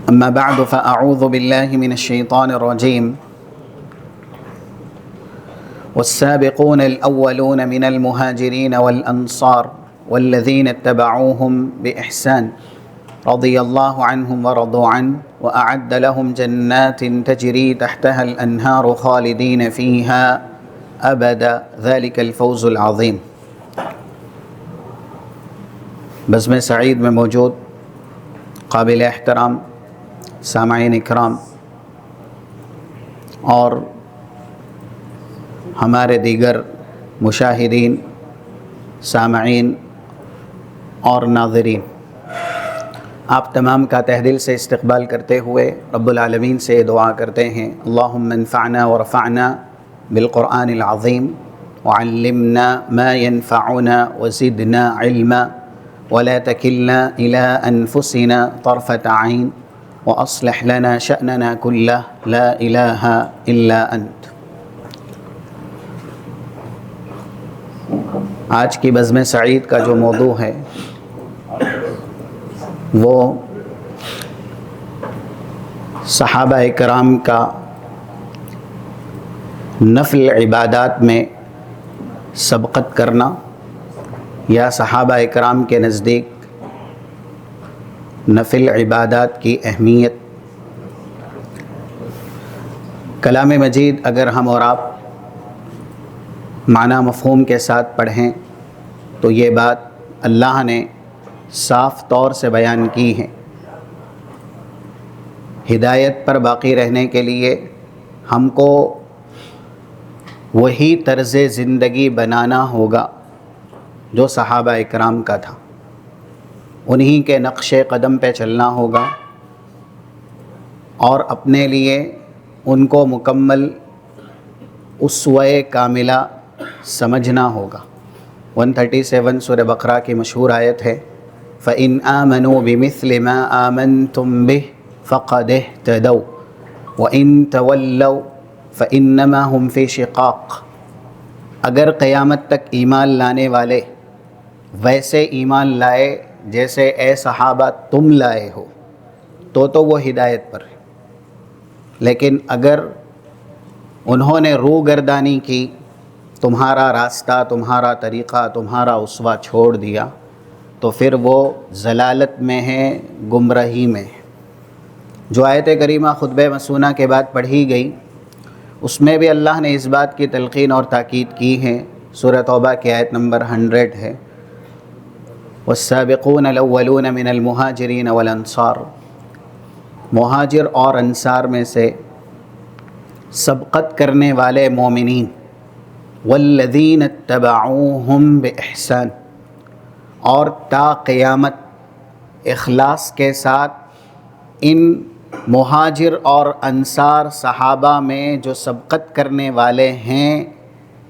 أما بعد فأعوذ بالله من الشيطان الرجيم والسابقون الأولون من المهاجرين والأنصار والذين اتبعوهم بإحسان رضي الله عنهم ورضوا عنه وأعد لهم جنات تجري تحتها الأنهار خالدين فيها أبدا ذلك الفوز العظيم۔ بزم سعید میں موجود قابل احترام سامعین اکرام اور ہمارے دیگر مشاہدین، سامعین اور ناظرین، آپ تمام کا تہ دل سے استقبال کرتے ہوئے رب العالمین سے دعا کرتے ہیں، اللہم انفعنا ورفعنا بالقرآن العظیم وعلمنا ما ينفعنا وزدنا علما ولا تكلنا إلى أنفسنا طرفة عين وأصلح لنا شأننا كله لا إله إلا أنت۔ آج کی بزم سعید کا جو موضوع ہے وہ صحابہ کرام کا نفل عبادات میں سبقت کرنا یا صحابہ کرام کے نزدیک نفل عبادات کی اہمیت۔ کلام مجید اگر ہم اور آپ معنی مفہوم کے ساتھ پڑھیں تو یہ بات اللہ نے صاف طور سے بیان کی ہے۔ ہدایت پر باقی رہنے کے لیے ہم کو وہی طرز زندگی بنانا ہوگا جو صحابہ اکرام کا تھا، انہی کے نقش قدم پہ چلنا ہوگا اور اپنے لیے ان کو مکمل اسوہ کاملہ سمجھنا ہوگا۔ 137 سورہ بقرہ کی مشہور آیت ہے، فَإِنْ آمَنُوا بِمِثْلِ مَا آمَنْتُمْ بِهِ فَقَدِ اهْتَدَوْا وَإِنْ تَوَلَّوْا فَإِنَّمَا هُمْ فِي شِقَاقٍ۔ اگر قیامت تک ایمان لانے والے ویسے ایمان لائے جیسے اے صحابہ تم لائے ہو تو وہ ہدایت پر ہے، لیکن اگر انہوں نے روگردانی کی، تمہارا راستہ، تمہارا طریقہ، تمہارا اسوہ چھوڑ دیا تو پھر وہ ضلالت میں ہے، گمراہی میں ہے۔ جو آیت کریمہ خطبہ مسونہ کے بعد پڑھی گئی اس میں بھی اللہ نے اس بات کی تلقین اور تاکید کی ہے۔ سورہ توبہ کی آیت نمبر 100 ہے، والسابقون الاولون من المہاجرین والانصار، مہاجر اور انصار میں سے سبقت کرنے والے مومنین، والذین اتبعوہم بإحسان، اور تا قیامت اخلاص کے ساتھ ان مہاجر اور انصار صحابہ میں جو سبقت کرنے والے ہیں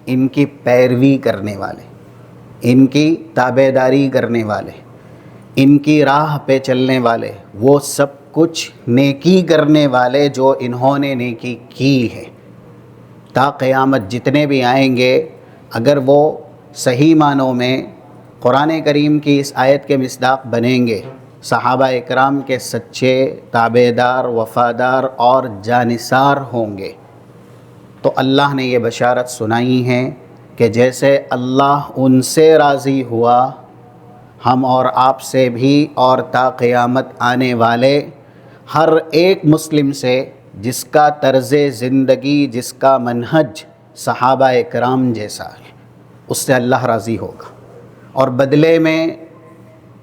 ان کی پیروی کرنے والے، ان کی تابعداری کرنے والے، ان کی راہ پہ چلنے والے، وہ سب کچھ نیکی کرنے والے جو انہوں نے نیکی کی ہے۔ تا قیامت جتنے بھی آئیں گے اگر وہ صحیح معنوں میں قرآن کریم کی اس آیت کے مصداق بنیں گے، صحابہ اکرام کے سچے تابعدار، وفادار اور جانثار ہوں گے، تو اللہ نے یہ بشارت سنائی ہے کہ جیسے اللہ ان سے راضی ہوا ہم اور آپ سے بھی، اور تا قیامت آنے والے ہر ایک مسلم سے جس کا طرز زندگی، جس کا منہج صحابہ اکرام جیسا ہے، اس سے اللہ راضی ہوگا، اور بدلے میں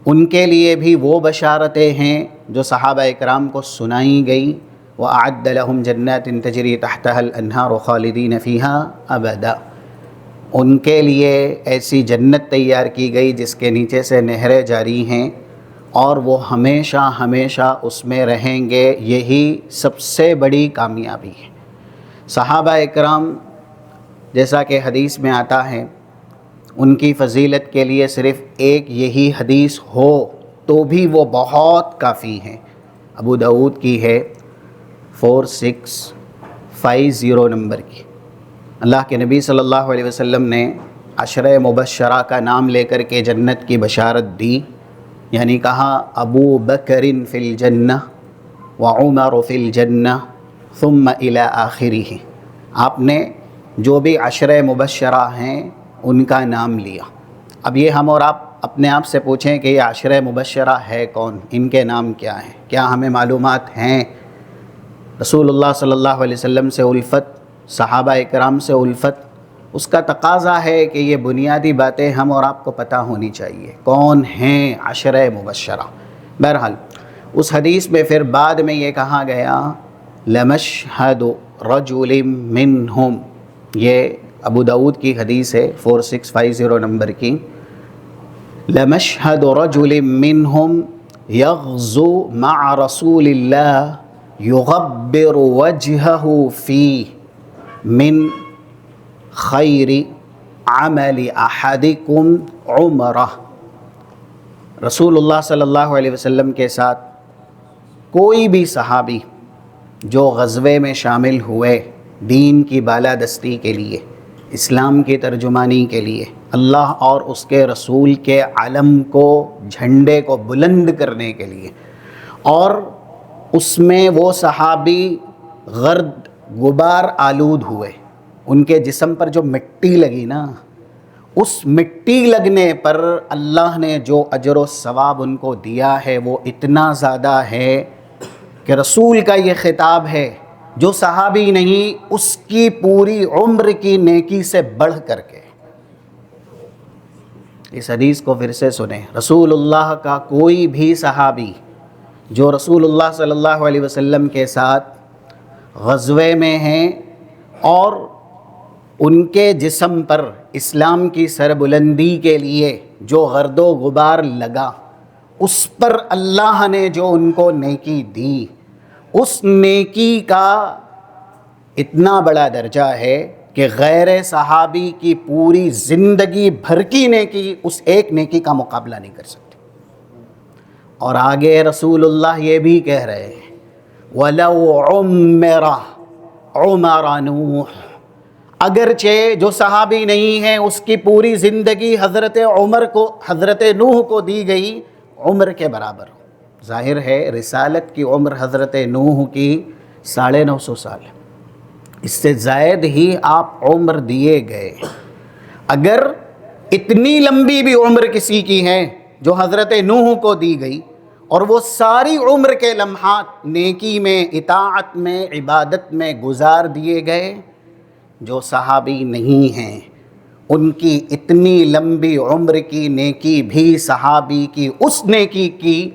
ان کے لیے بھی وہ بشارتیں ہیں جو صحابہ اکرام کو سنائی گئی، وَأَعَدَّ لَهُمْ جَنَّاتٍ تَجْرِي تَحْتَهَا الْأَنْهَارُ خَالِدِينَ فِيهَا أَبَدًا، ان کے لیے ایسی جنت تیار کی گئی جس کے نیچے سے نہریں جاری ہیں اور وہ ہمیشہ ہمیشہ اس میں رہیں گے۔ یہی سب سے بڑی کامیابی ہے۔ صحابہ اکرام جیسا کہ حدیث میں آتا ہے، ان کی فضیلت کے لیے صرف ایک یہی حدیث ہو تو بھی وہ بہت کافی ہے۔ ابو داؤد کی ہے 4650 نمبر کی۔ اللہ کے نبی صلی اللہ علیہ وسلم نے عشرہ مبشرہ کا نام لے کر کے جنت کی بشارت دی، یعنی کہا ابو بکر فی الجنہ، وعمر فی الجنہ ثم الی آخرہ. آپ نے جو بھی عشرہ مبشرہ ہیں ان کا نام لیا. اب یہ ہم اور آپ اپنے آپ سے پوچھیں کہ یہ عشرہ مبشرہ ہے کون، ان کے نام کیا ہیں؟ کیا ہمیں معلومات ہیں؟ رسول اللہ صلی اللہ علیہ وسلم سے الفت، صحابہ اکرام سے الفت، اس کا تقاضا ہے کہ یہ بنیادی باتیں ہم اور آپ کو پتہ ہونی چاہیے. کون ہیں عشرہ مبشرہ؟ بہرحال اس حدیث میں پھر بعد میں یہ کہا گیا لمشہد رجل منہم، یہ ابو داؤد کی حدیث ہے 4650 نمبر کی. لمشہد رجل منہم یغزو مع رسول اللہ یغبر وجہہ فی من خیر عمل احدکم عمرہ. رسول اللہ صلی اللہ علیہ وسلم کے ساتھ کوئی بھی صحابی جو غزوے میں شامل ہوئے دین کی بالادستی کے لیے، اسلام کی ترجمانی کے لیے، اللہ اور اس کے رسول کے علم کو، جھنڈے کو بلند کرنے کے لیے، اور اس میں وہ صحابی غرد غبار آلود ہوئے، ان کے جسم پر جو مٹی لگی نا، اس مٹی لگنے پر اللہ نے جو اجر و ثواب ان کو دیا ہے وہ اتنا زیادہ ہے کہ رسول کا یہ خطاب ہے جو صحابی نہیں اس کی پوری عمر کی نیکی سے بڑھ کر کے. اس حدیث کو پھر سے سنیں. رسول اللہ کا کوئی بھی صحابی جو رسول اللہ صلی اللہ علیہ وسلم کے ساتھ غزوے میں ہیں اور ان کے جسم پر اسلام کی سربلندی کے لیے جو گرد و غبار لگا، اس پر اللہ نے جو ان کو نیکی دی، اس نیکی کا اتنا بڑا درجہ ہے کہ غیر صحابی کی پوری زندگی بھر کی نیکی اس ایک نیکی کا مقابلہ نہیں کر سکتی. اور آگے رسول اللہ یہ بھی کہہ رہے ہیں وَلَوْ عُمِّرَ عُمَرَ نُوحٍ، اگرچہ جو صحابی نہیں ہیں اس کی پوری زندگی حضرت عمر کو، حضرت نوح کو دی گئی عمر کے برابر. ظاہر ہے رسالت کی عمر حضرت نوح کی 950 سال، اس سے زائد ہی آپ عمر دیے گئے. اگر اتنی لمبی بھی عمر کسی کی ہے جو حضرت نوح کو دی گئی اور وہ ساری عمر کے لمحات نیکی میں، اطاعت میں، عبادت میں گزار دیے گئے، جو صحابی نہیں ہیں ان کی اتنی لمبی عمر کی نیکی بھی صحابی کی اس نیکی کی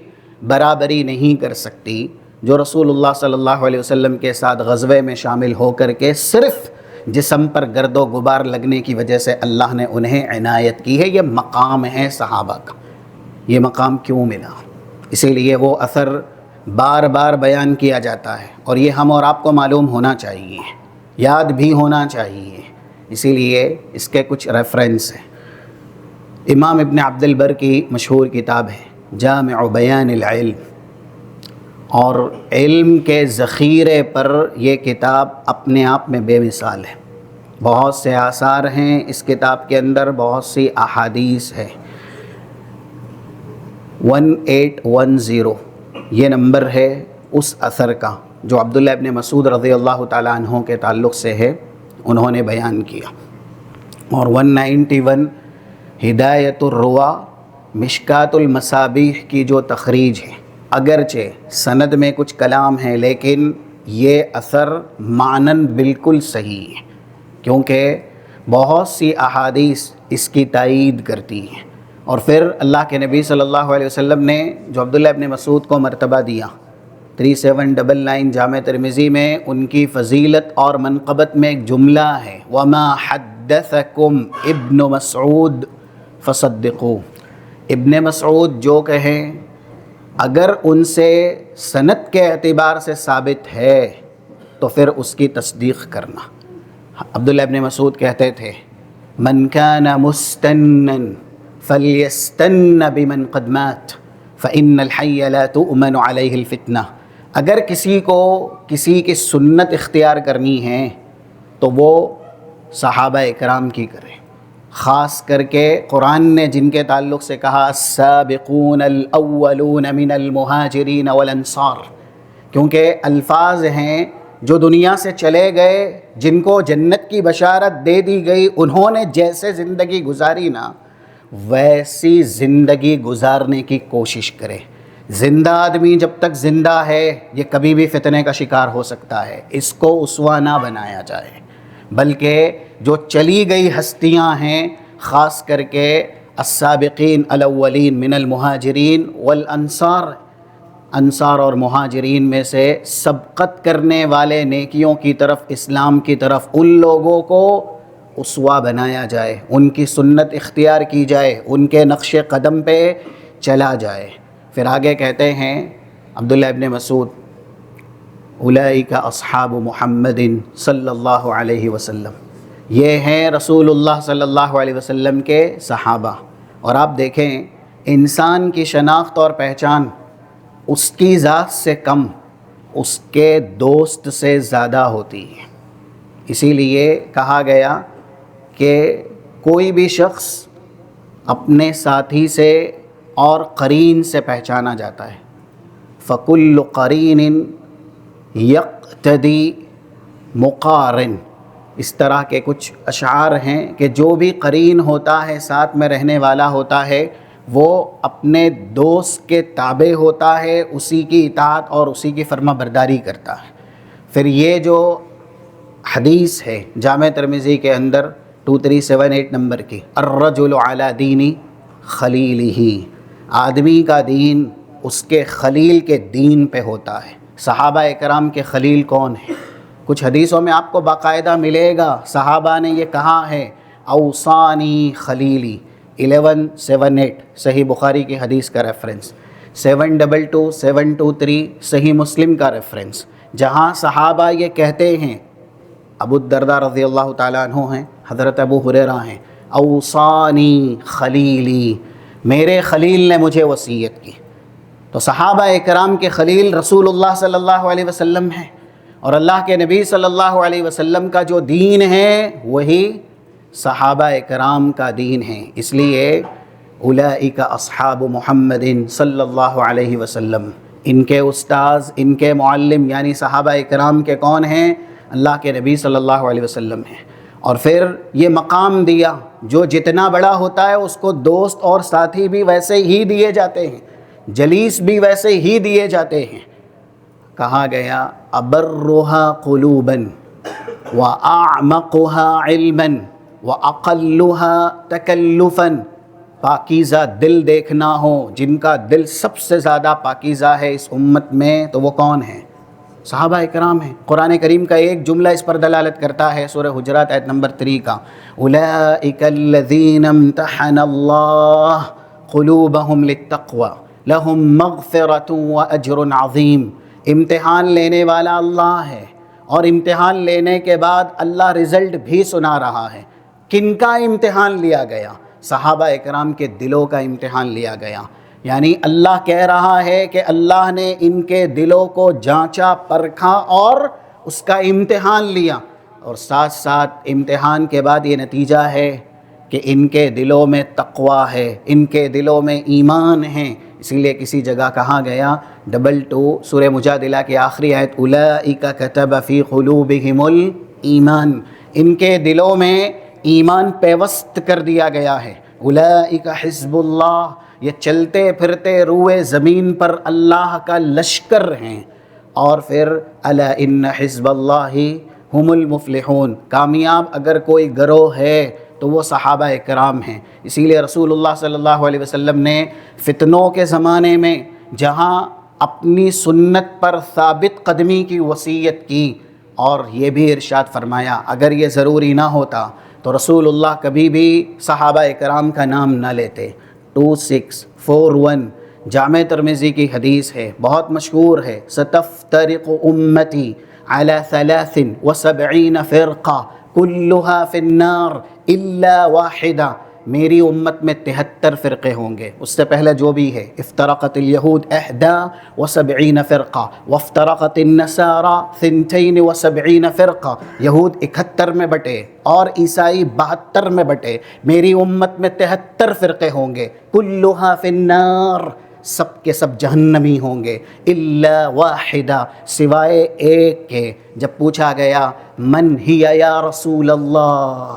برابری نہیں کر سکتی جو رسول اللہ صلی اللہ علیہ وسلم کے ساتھ غزوے میں شامل ہو کر کے صرف جسم پر گرد و غبار لگنے کی وجہ سے اللہ نے انہیں عنایت کی ہے. یہ مقام ہے صحابہ کا. یہ مقام کیوں ملا؟ اسی لیے وہ اثر بار بار بیان کیا جاتا ہے اور یہ ہم اور آپ کو معلوم ہونا چاہیے، یاد بھی ہونا چاہیے. اسی لیے اس کے کچھ ریفرنس ہیں. امام ابن عبد البر کی مشہور کتاب ہے جامع بیان العلم، اور علم کے ذخیرے پر یہ کتاب اپنے آپ میں بے مثال ہے. بہت سے آثار ہیں اس کتاب کے اندر، بہت سی احادیث ہے. 1810 یہ نمبر ہے اس اثر کا جو عبداللہ ابن مسعود رضی اللہ تعالیٰ عنہ کے تعلق سے ہے، انہوں نے بیان کیا. اور 191 ہدایت الروا مشکات المصابیح کی جو تخریج ہے، اگرچہ سند میں کچھ کلام ہے لیکن یہ اثر معنن بالکل صحیح ہے، کیونکہ بہت سی احادیث اس کی تائید کرتی ہیں. اور پھر اللہ کے نبی صلی اللہ علیہ وسلم نے جو عبداللہ ابن مسعود کو مرتبہ دیا 3799 جامع ترمذی میں، ان کی فضیلت اور منقبت میں ایک جملہ ہے وَمَا حَدَّثَكُمْ ابن مسعود فَصَدِّقُوهُ. ابن مسعود جو کہیں اگر ان سے سند کے اعتبار سے ثابت ہے تو پھر اس کی تصدیق کرنا. عبداللہ ابن مسعود کہتے تھے من کان مستنا فلیستن بمن قد مات فإن الحی لا تؤمن علیہ الفتنہ. اگر کسی کو کسی کی سنت اختیار کرنی ہے تو وہ صحابہ اکرام کی کرے. خاص کر کے قرآن نے جن کے تعلق سے کہا السابقون الاولون من المہاجرین والانصار، کیونکہ الفاظ ہیں جو دنیا سے چلے گئے، جن کو جنت کی بشارت دے دی گئی، انہوں نے جیسے زندگی گزاری نا، ویسی زندگی گزارنے کی کوشش کرے۔ زندہ آدمی جب تک زندہ ہے یہ کبھی بھی فتنے کا شکار ہو سکتا ہے، اس کو اسوہ نہ بنایا جائے، بلکہ جو چلی گئی ہستیاں ہیں، خاص کر کے السابقین الاولین من المہاجرین والانصار، انصار اور مہاجرین میں سے سبقت کرنے والے نیکیوں کی طرف، اسلام کی طرف، ان لوگوں کو اسوہ بنایا جائے، ان کی سنت اختیار کی جائے، ان کے نقش قدم پہ چلا جائے۔ پھر آگے کہتے ہیں عبداللہ ابن مسعود، اولئک اصحاب محمد صلی اللہ علیہ وسلم، یہ ہیں رسول اللہ صلی اللہ علیہ وسلم کے صحابہ۔ اور آپ دیکھیں انسان کی شناخت اور پہچان اس کی ذات سے کم اس کے دوست سے زیادہ ہوتی ہے۔ اسی لیے کہا گیا کہ کوئی بھی شخص اپنے ساتھی سے اور قرین سے پہچانا جاتا ہے۔ فَكُلُّ قَرِينٍ يَقْتَدِي مُقَارِن، اس طرح کے کچھ اشعار ہیں کہ جو بھی قرین ہوتا ہے، ساتھ میں رہنے والا ہوتا ہے، وہ اپنے دوست کے تابع ہوتا ہے، اسی کی اطاعت اور اسی کی فرما برداری کرتا ہے۔ پھر یہ جو حدیث ہے جامع ترمذی کے اندر 2378 نمبر کی، الرجل علی دین خلیلہ، آدمی کا دین اس کے خلیل کے دین پہ ہوتا ہے۔ صحابہ اکرام کے خلیل کون ہیں؟ کچھ حدیثوں میں آپ کو باقاعدہ ملے گا صحابہ نے یہ کہا ہے، اوصانی خلیلی، 1178 صحیح بخاری کی حدیث کا ریفرنس، 722723 صحیح مسلم کا ریفرنس، جہاں صحابہ یہ کہتے ہیں، ابو الدرداء رضی اللہ تعالیٰ عنہ ہیں، حضرت ابو ہریرہ ہیں، اوصانی خلیلی، میرے خلیل نے مجھے وصیت کی۔ تو صحابہ اکرام کے خلیل رسول اللہ صلی اللہ علیہ وسلم ہیں، اور اللہ کے نبی صلی اللہ علیہ وسلم کا جو دین ہے وہی صحابہ اکرام کا دین ہے۔ اس لیے اولئک اصحاب محمد صلی اللہ علیہ وسلم، ان کے استاذ، ان کے معلم یعنی صحابہ اکرام کے کون ہیں؟ اللہ کے نبی صلی اللہ علیہ وسلم ہیں۔ اور پھر یہ مقام دیا، جو جتنا بڑا ہوتا ہے اس کو دوست اور ساتھی بھی ویسے ہی دیے جاتے ہیں، جلیس بھی ویسے ہی دیے جاتے ہیں۔ کہا گیا ابرھا قلوبا واعمقھا علما واقلھا تکلفا، پاکیزہ دل دیکھنا ہو، جن کا دل سب سے زیادہ پاکیزہ ہے اس امت میں، تو وہ کون ہیں؟ صحابہ اکرام ہیں۔ قرآن کریم کا ایک جملہ اس پر دلالت کرتا ہے، سورہ حجرات آیت نمبر 3 کا، اولئک الذین امتحن اللہ قلوبہم للتقوی لہم مغفرۃ واجر عظیم، امتحان لینے والا اللہ ہے، اور امتحان لینے کے بعد اللہ رزلٹ بھی سنا رہا ہے۔ کن کا امتحان لیا گیا؟ صحابہ اکرام کے دلوں کا امتحان لیا گیا۔ یعنی اللہ کہہ رہا ہے کہ اللہ نے ان کے دلوں کو جانچا، پرکھا اور اس کا امتحان لیا، اور ساتھ ساتھ امتحان کے بعد یہ نتیجہ ہے کہ ان کے دلوں میں تقوی ہے، ان کے دلوں میں ایمان ہے۔ اسی لیے کسی جگہ کہا گیا 22 سورہ مجادلہ کی آخری آیت، اولئک کتب فی قلوبہم الایمان، ان کے دلوں میں ایمان پیوست کر دیا گیا ہے۔ اولئک حزب اللہ، یہ چلتے پھرتے روئے زمین پر اللہ کا لشکر ہیں۔ اور پھر الا ان حزب اللہ ہم المفلحون، کامیاب اگر کوئی گروہ ہے تو وہ صحابہ اکرام ہیں۔ اسی لیے رسول اللہ صلی اللہ علیہ وسلم نے فتنوں کے زمانے میں جہاں اپنی سنت پر ثابت قدمی کی وصیت کی، اور یہ بھی ارشاد فرمایا اگر یہ ضروری نہ ہوتا تو رسول اللہ کبھی بھی صحابہ اکرام کا نام نہ لیتے۔ 2641 جامع ترمذی کی حدیث ہے، بہت مشہور ہے، ستفترق امتی علی 73 فرقہ کلھا فی النار الا واحدہ، میری امت میں 73 فرقے ہوں گے۔ اس سے پہلے جو بھی ہے، افترقت الیہود 71 فرقہ وافترقت النصارى 72 فرقہ، یہود 71 میں بٹے اور عیسائی 72 میں بٹے، میری امت میں 73 فرقے ہوں گے، کلھا فی النار، سب کے سب جہنمی ہوں گے، الا واحدہ، سوائے ایک کے۔ جب پوچھا گیا من ہی یا رسول اللہ،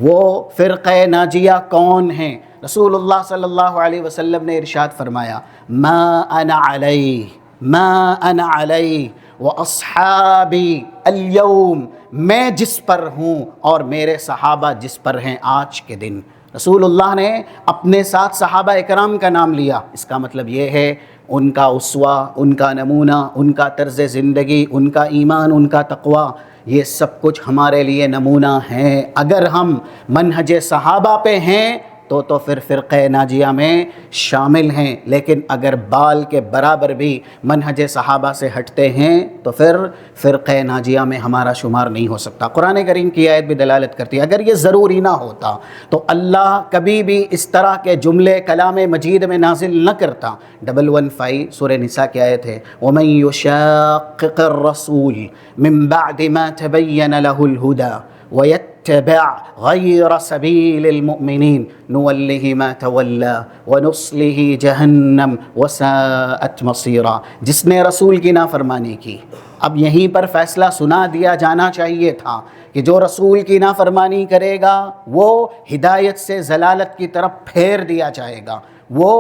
وہ فرقہ ناجیہ کون ہیں، رسول اللہ صلی اللہ علیہ وسلم نے ارشاد فرمایا ما انا علیہ، ما انا علیہ واصحابی اليوم، میں جس پر ہوں اور میرے صحابہ جس پر ہیں آج کے دن۔ رسول اللہ نے اپنے ساتھ صحابہ اکرام کا نام لیا، اس کا مطلب یہ ہے ان کا اسوہ، ان کا نمونہ، ان کا طرز زندگی، ان کا ایمان، ان کا تقوی، یہ سب کچھ ہمارے لیے نمونہ ہیں۔ اگر ہم منہج صحابہ پہ ہیں تو پھر فرقہ ناجیہ میں شامل ہیں، لیکن اگر بال کے برابر بھی منہج صحابہ سے ہٹتے ہیں تو پھر فرقہ ناجیہ میں ہمارا شمار نہیں ہو سکتا۔ قرآن کریم کی آیت بھی دلالت کرتی ہے، اگر یہ ضروری نہ ہوتا تو اللہ کبھی بھی اس طرح کے جملے کلام مجید میں نازل نہ کرتا۔ 115 سورہ نساء کی آیت ہے وَمَن يُشَاقِقِ الرَّسُولِ مِن بَعْدِ مَا تَبَيَّنَ لَهُ الْهُدَى وَيَتَّبِعْ غَيْرَ سَبِيلِ الْمُؤْمِنِينَ نُوَلِّهِ مَا تَوَلَّى وَنُصْلِهِ جَهَنَّمَ وَسَاءَتْ مَصِيرًا۔ جس نے رسول کی نافرمانی کی، اب یہیں پر فیصلہ سنا دیا جانا چاہیے تھا کہ جو رسول کی نافرمانی کرے گا وہ ہدایت سے ضلالت کی طرف پھیر دیا جائے گا، وہ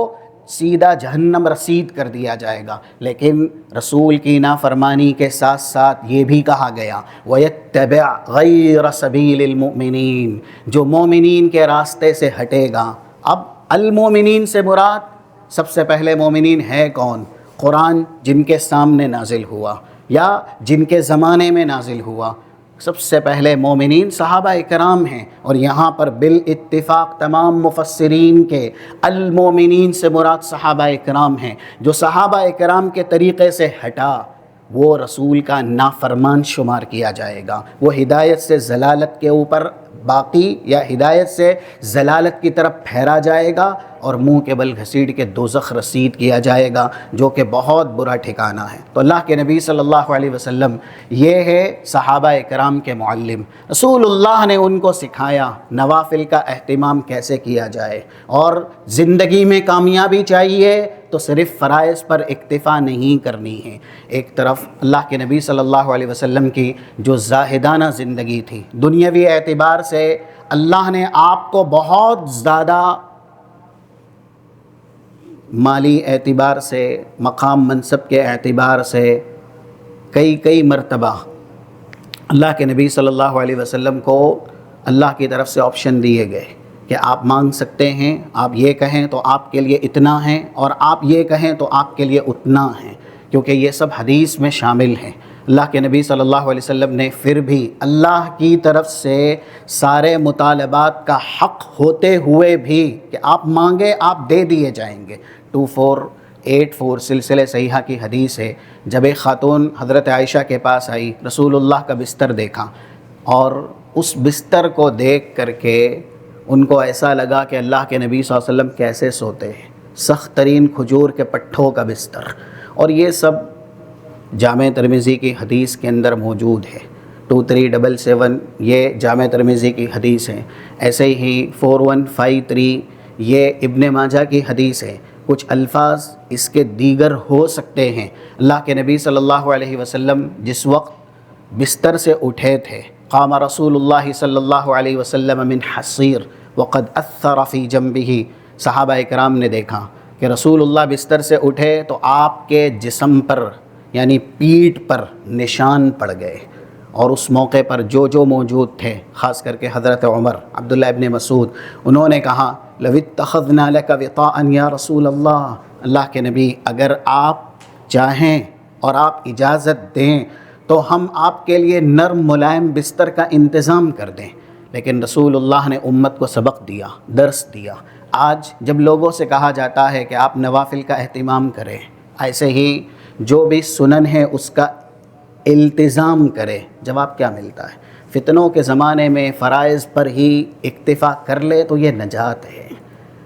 سیدھا جہنم رسید کر دیا جائے گا۔ لیکن رسول کی نافرمانی کے ساتھ ساتھ یہ بھی کہا گیا وَيَتَّبِعْ غَيْرَ سَبِيلِ الْمُؤْمِنِينَ، جو مومنین کے راستے سے ہٹے گا۔ اب المومنین سے مراد سب سے پہلے مومنین ہے کون؟ قرآن جن کے سامنے نازل ہوا یا جن کے زمانے میں نازل ہوا، سب سے پہلے مومنین صحابہ اکرام ہیں، اور یہاں پر بالاتفاق تمام مفسرین کے المومنین سے مراد صحابہ اکرام ہیں۔ جو صحابہ اکرام کے طریقے سے ہٹا وہ رسول کا نافرمان شمار کیا جائے گا، وہ ہدایت سے ضلالت کے اوپر باقی یا ہدایت سے ضلالت کی طرف پھیرا جائے گا اور منہ کے بل گھسیٹ کے دوزخ رسید کیا جائے گا، جو کہ بہت برا ٹھکانہ ہے۔ تو اللہ کے نبی صلی اللہ علیہ وسلم یہ ہے صحابہ اکرام کے معلم۔ رسول اللہ نے ان کو سکھایا نوافل کا اہتمام کیسے کیا جائے، اور زندگی میں کامیابی چاہیے تو صرف فرائض پر اکتفا نہیں کرنی ہے۔ ایک طرف اللہ کے نبی صلی اللہ علیہ وسلم کی جو زاہدانہ زندگی تھی، دنیاوی اعتبار سے اللہ نے آپ کو بہت زیادہ مالی اعتبار سے، مقام منصب کے اعتبار سے کئی مرتبہ اللہ کے نبی صلی اللہ علیہ وسلم کو اللہ کی طرف سے آپشن دیے گئے کہ آپ مانگ سکتے ہیں، آپ یہ کہیں تو آپ کے لیے اتنا ہے، اور آپ یہ کہیں تو آپ کے لیے اتنا ہے، کیونکہ یہ سب حدیث میں شامل ہیں۔ اللہ کے نبی صلی اللہ علیہ وسلم نے پھر بھی اللہ کی طرف سے سارے مطالبات کا حق ہوتے ہوئے بھی کہ آپ مانگے آپ دے دیے جائیں گے۔ 2484 سلسلہ صحیحہ کی حدیث ہے، جب ایک خاتون حضرت عائشہ کے پاس آئی، رسول اللہ کا بستر دیکھا، اور اس بستر کو دیکھ کر کے ان کو ایسا لگا کہ اللہ کے نبی صلی اللہ علیہ وسلم کیسے سوتے ہیں، سخت ترین کھجور کے پٹھوں کا بستر، اور یہ سب جامع ترمذی کی حدیث کے اندر موجود ہے۔ 2377 یہ جامع ترمذی کی حدیث ہے، ایسے ہی 4153 یہ ابن ماجہ کی حدیث ہے۔ کچھ الفاظ اس کے دیگر ہو سکتے ہیں۔ اللہ کے نبی صلی اللہ علیہ وسلم جس وقت بستر سے اٹھے تھے، قام رسول اللہ صلی اللہ علیہ وسلم من حصیر وقد اثر فی جنبہ، صحابہ اکرام نے دیکھا کہ رسول اللہ بستر سے اٹھے تو آپ کے جسم پر یعنی پیٹھ پر نشان پڑ گئے، اور اس موقع پر جو موجود تھے، خاص کر کے حضرت عمر، عبداللہ ابن مسعود، انہوں نے کہا لو اتخذنا لک وطاء یا رسول اللہ، اللہ کے نبی اگر آپ چاہیں اور آپ اجازت دیں تو ہم آپ کے لیے نرم ملائم بستر کا انتظام کر دیں۔ لیکن رسول اللہ نے امت کو سبق دیا، درس دیا۔ آج جب لوگوں سے کہا جاتا ہے کہ آپ نوافل کا اہتمام کریں، ایسے ہی جو بھی سنن ہے اس کا التزام کرے، جواب کیا ملتا ہے؟ فتنوں کے زمانے میں فرائض پر ہی اکتفا کر لے تو یہ نجات ہے۔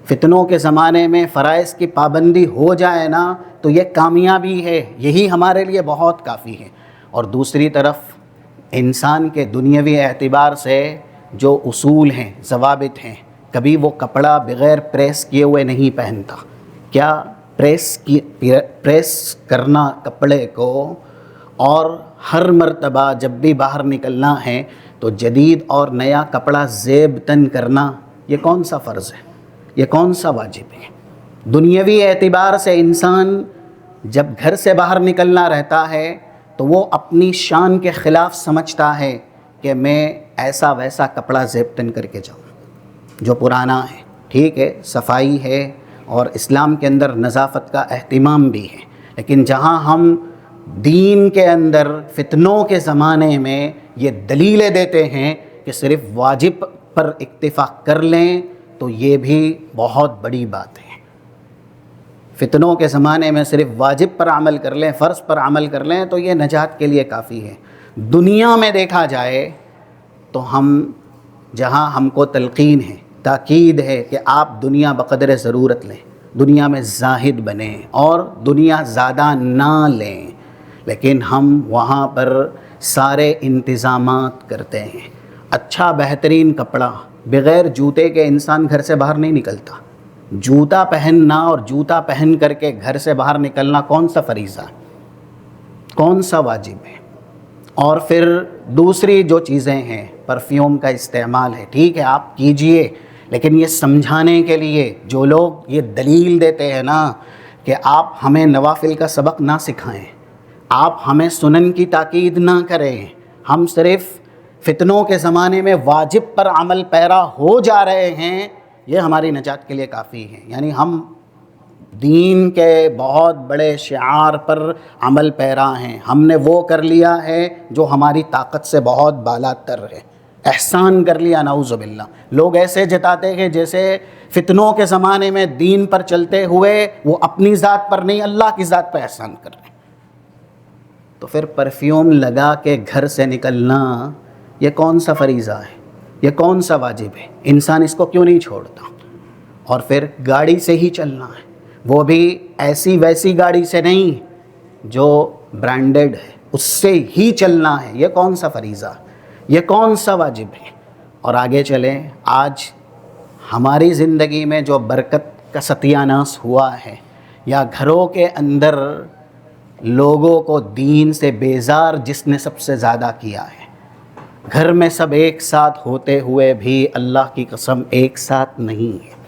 فتنوں کے زمانے میں فرائض کی پابندی ہو جائے نا تو یہ کامیابی ہے، یہی ہمارے لیے بہت کافی ہے۔ اور دوسری طرف انسان کے دنیاوی اعتبار سے جو اصول ہیں، ضوابط ہیں، کبھی وہ کپڑا بغیر پریس کیے ہوئے نہیں پہنتا۔ کیا پریس کرنا کپڑے کو، اور ہر مرتبہ جب بھی باہر نکلنا ہے تو جدید اور نیا کپڑا زیب تن کرنا، یہ کون سا فرض ہے؟ یہ کون سا واجب ہے؟ دنیاوی اعتبار سے انسان جب گھر سے باہر نکلنا رہتا ہے تو وہ اپنی شان کے خلاف سمجھتا ہے کہ میں ایسا ویسا کپڑا زیب تن کر کے جاؤں جو پرانا ہے۔ ٹھیک ہے، صفائی ہے اور اسلام کے اندر نظافت کا اہتمام بھی ہے، لیکن جہاں ہم دین کے اندر فتنوں کے زمانے میں یہ دلیلیں دیتے ہیں کہ صرف واجب پر اکتفا کر لیں، تو یہ بھی بہت بڑی بات ہے۔ فتنوں کے زمانے میں صرف واجب پر عمل کر لیں، فرض پر عمل کر لیں تو یہ نجات کے لیے کافی ہے۔ دنیا میں دیکھا جائے تو جہاں ہم کو تلقین ہے، تاکید ہے کہ آپ دنیا بقدر ضرورت لیں، دنیا میں زاہد بنیں اور دنیا زیادہ نہ لیں، لیکن ہم وہاں پر سارے انتظامات کرتے ہیں۔ اچھا بہترین کپڑا، بغیر جوتے کے انسان گھر سے باہر نہیں نکلتا۔ جوتا پہننا اور جوتا پہن کر کے گھر سے باہر نکلنا کون سا فریضہ ہے؟ کون سا واجب ہے؟ اور پھر دوسری جو چیزیں ہیں، پرفیوم کا استعمال ہے، ٹھیک ہے آپ کیجئے، لیکن یہ سمجھانے کے لیے جو لوگ یہ دلیل دیتے ہیں نا کہ آپ ہمیں نوافل کا سبق نہ سکھائیں، آپ ہمیں سنن کی تاکید نہ کریں، ہم صرف فتنوں کے زمانے میں واجب پر عمل پیرا ہو جا رہے ہیں، یہ ہماری نجات کے لیے کافی ہے۔ یعنی ہم دین کے بہت بڑے شعار پر عمل پیرا ہیں، ہم نے وہ کر لیا ہے جو ہماری طاقت سے بہت بالا تر ہے، احسان کر لیا، نعوذ باللہ۔ لوگ ایسے جتاتے ہیں جیسے فتنوں کے زمانے میں دین پر چلتے ہوئے وہ اپنی ذات پر نہیں اللہ کی ذات پر احسان کر رہے ہیں۔ تو پھر پرفیوم لگا کے گھر سے نکلنا یہ کون سا فریضہ ہے؟ یہ کون سا واجب ہے؟ انسان اس کو کیوں نہیں چھوڑتا؟ اور پھر گاڑی سے ہی چلنا ہے، وہ بھی ایسی ویسی گاڑی سے نہیں جو برانڈڈ ہے، اس سے ہی چلنا ہے، یہ کون سا فریضہ، یہ کون سا واجب ہے؟ اور آگے چلیں، آج ہماری زندگی میں جو برکت کا ستیہ ناس ہوا ہے، یا گھروں کے اندر لوگوں کو دین سے بیزار جس نے سب سے زیادہ کیا ہے، گھر میں سب ایک ساتھ ہوتے ہوئے بھی اللہ کی قسم ایک ساتھ نہیں ہے۔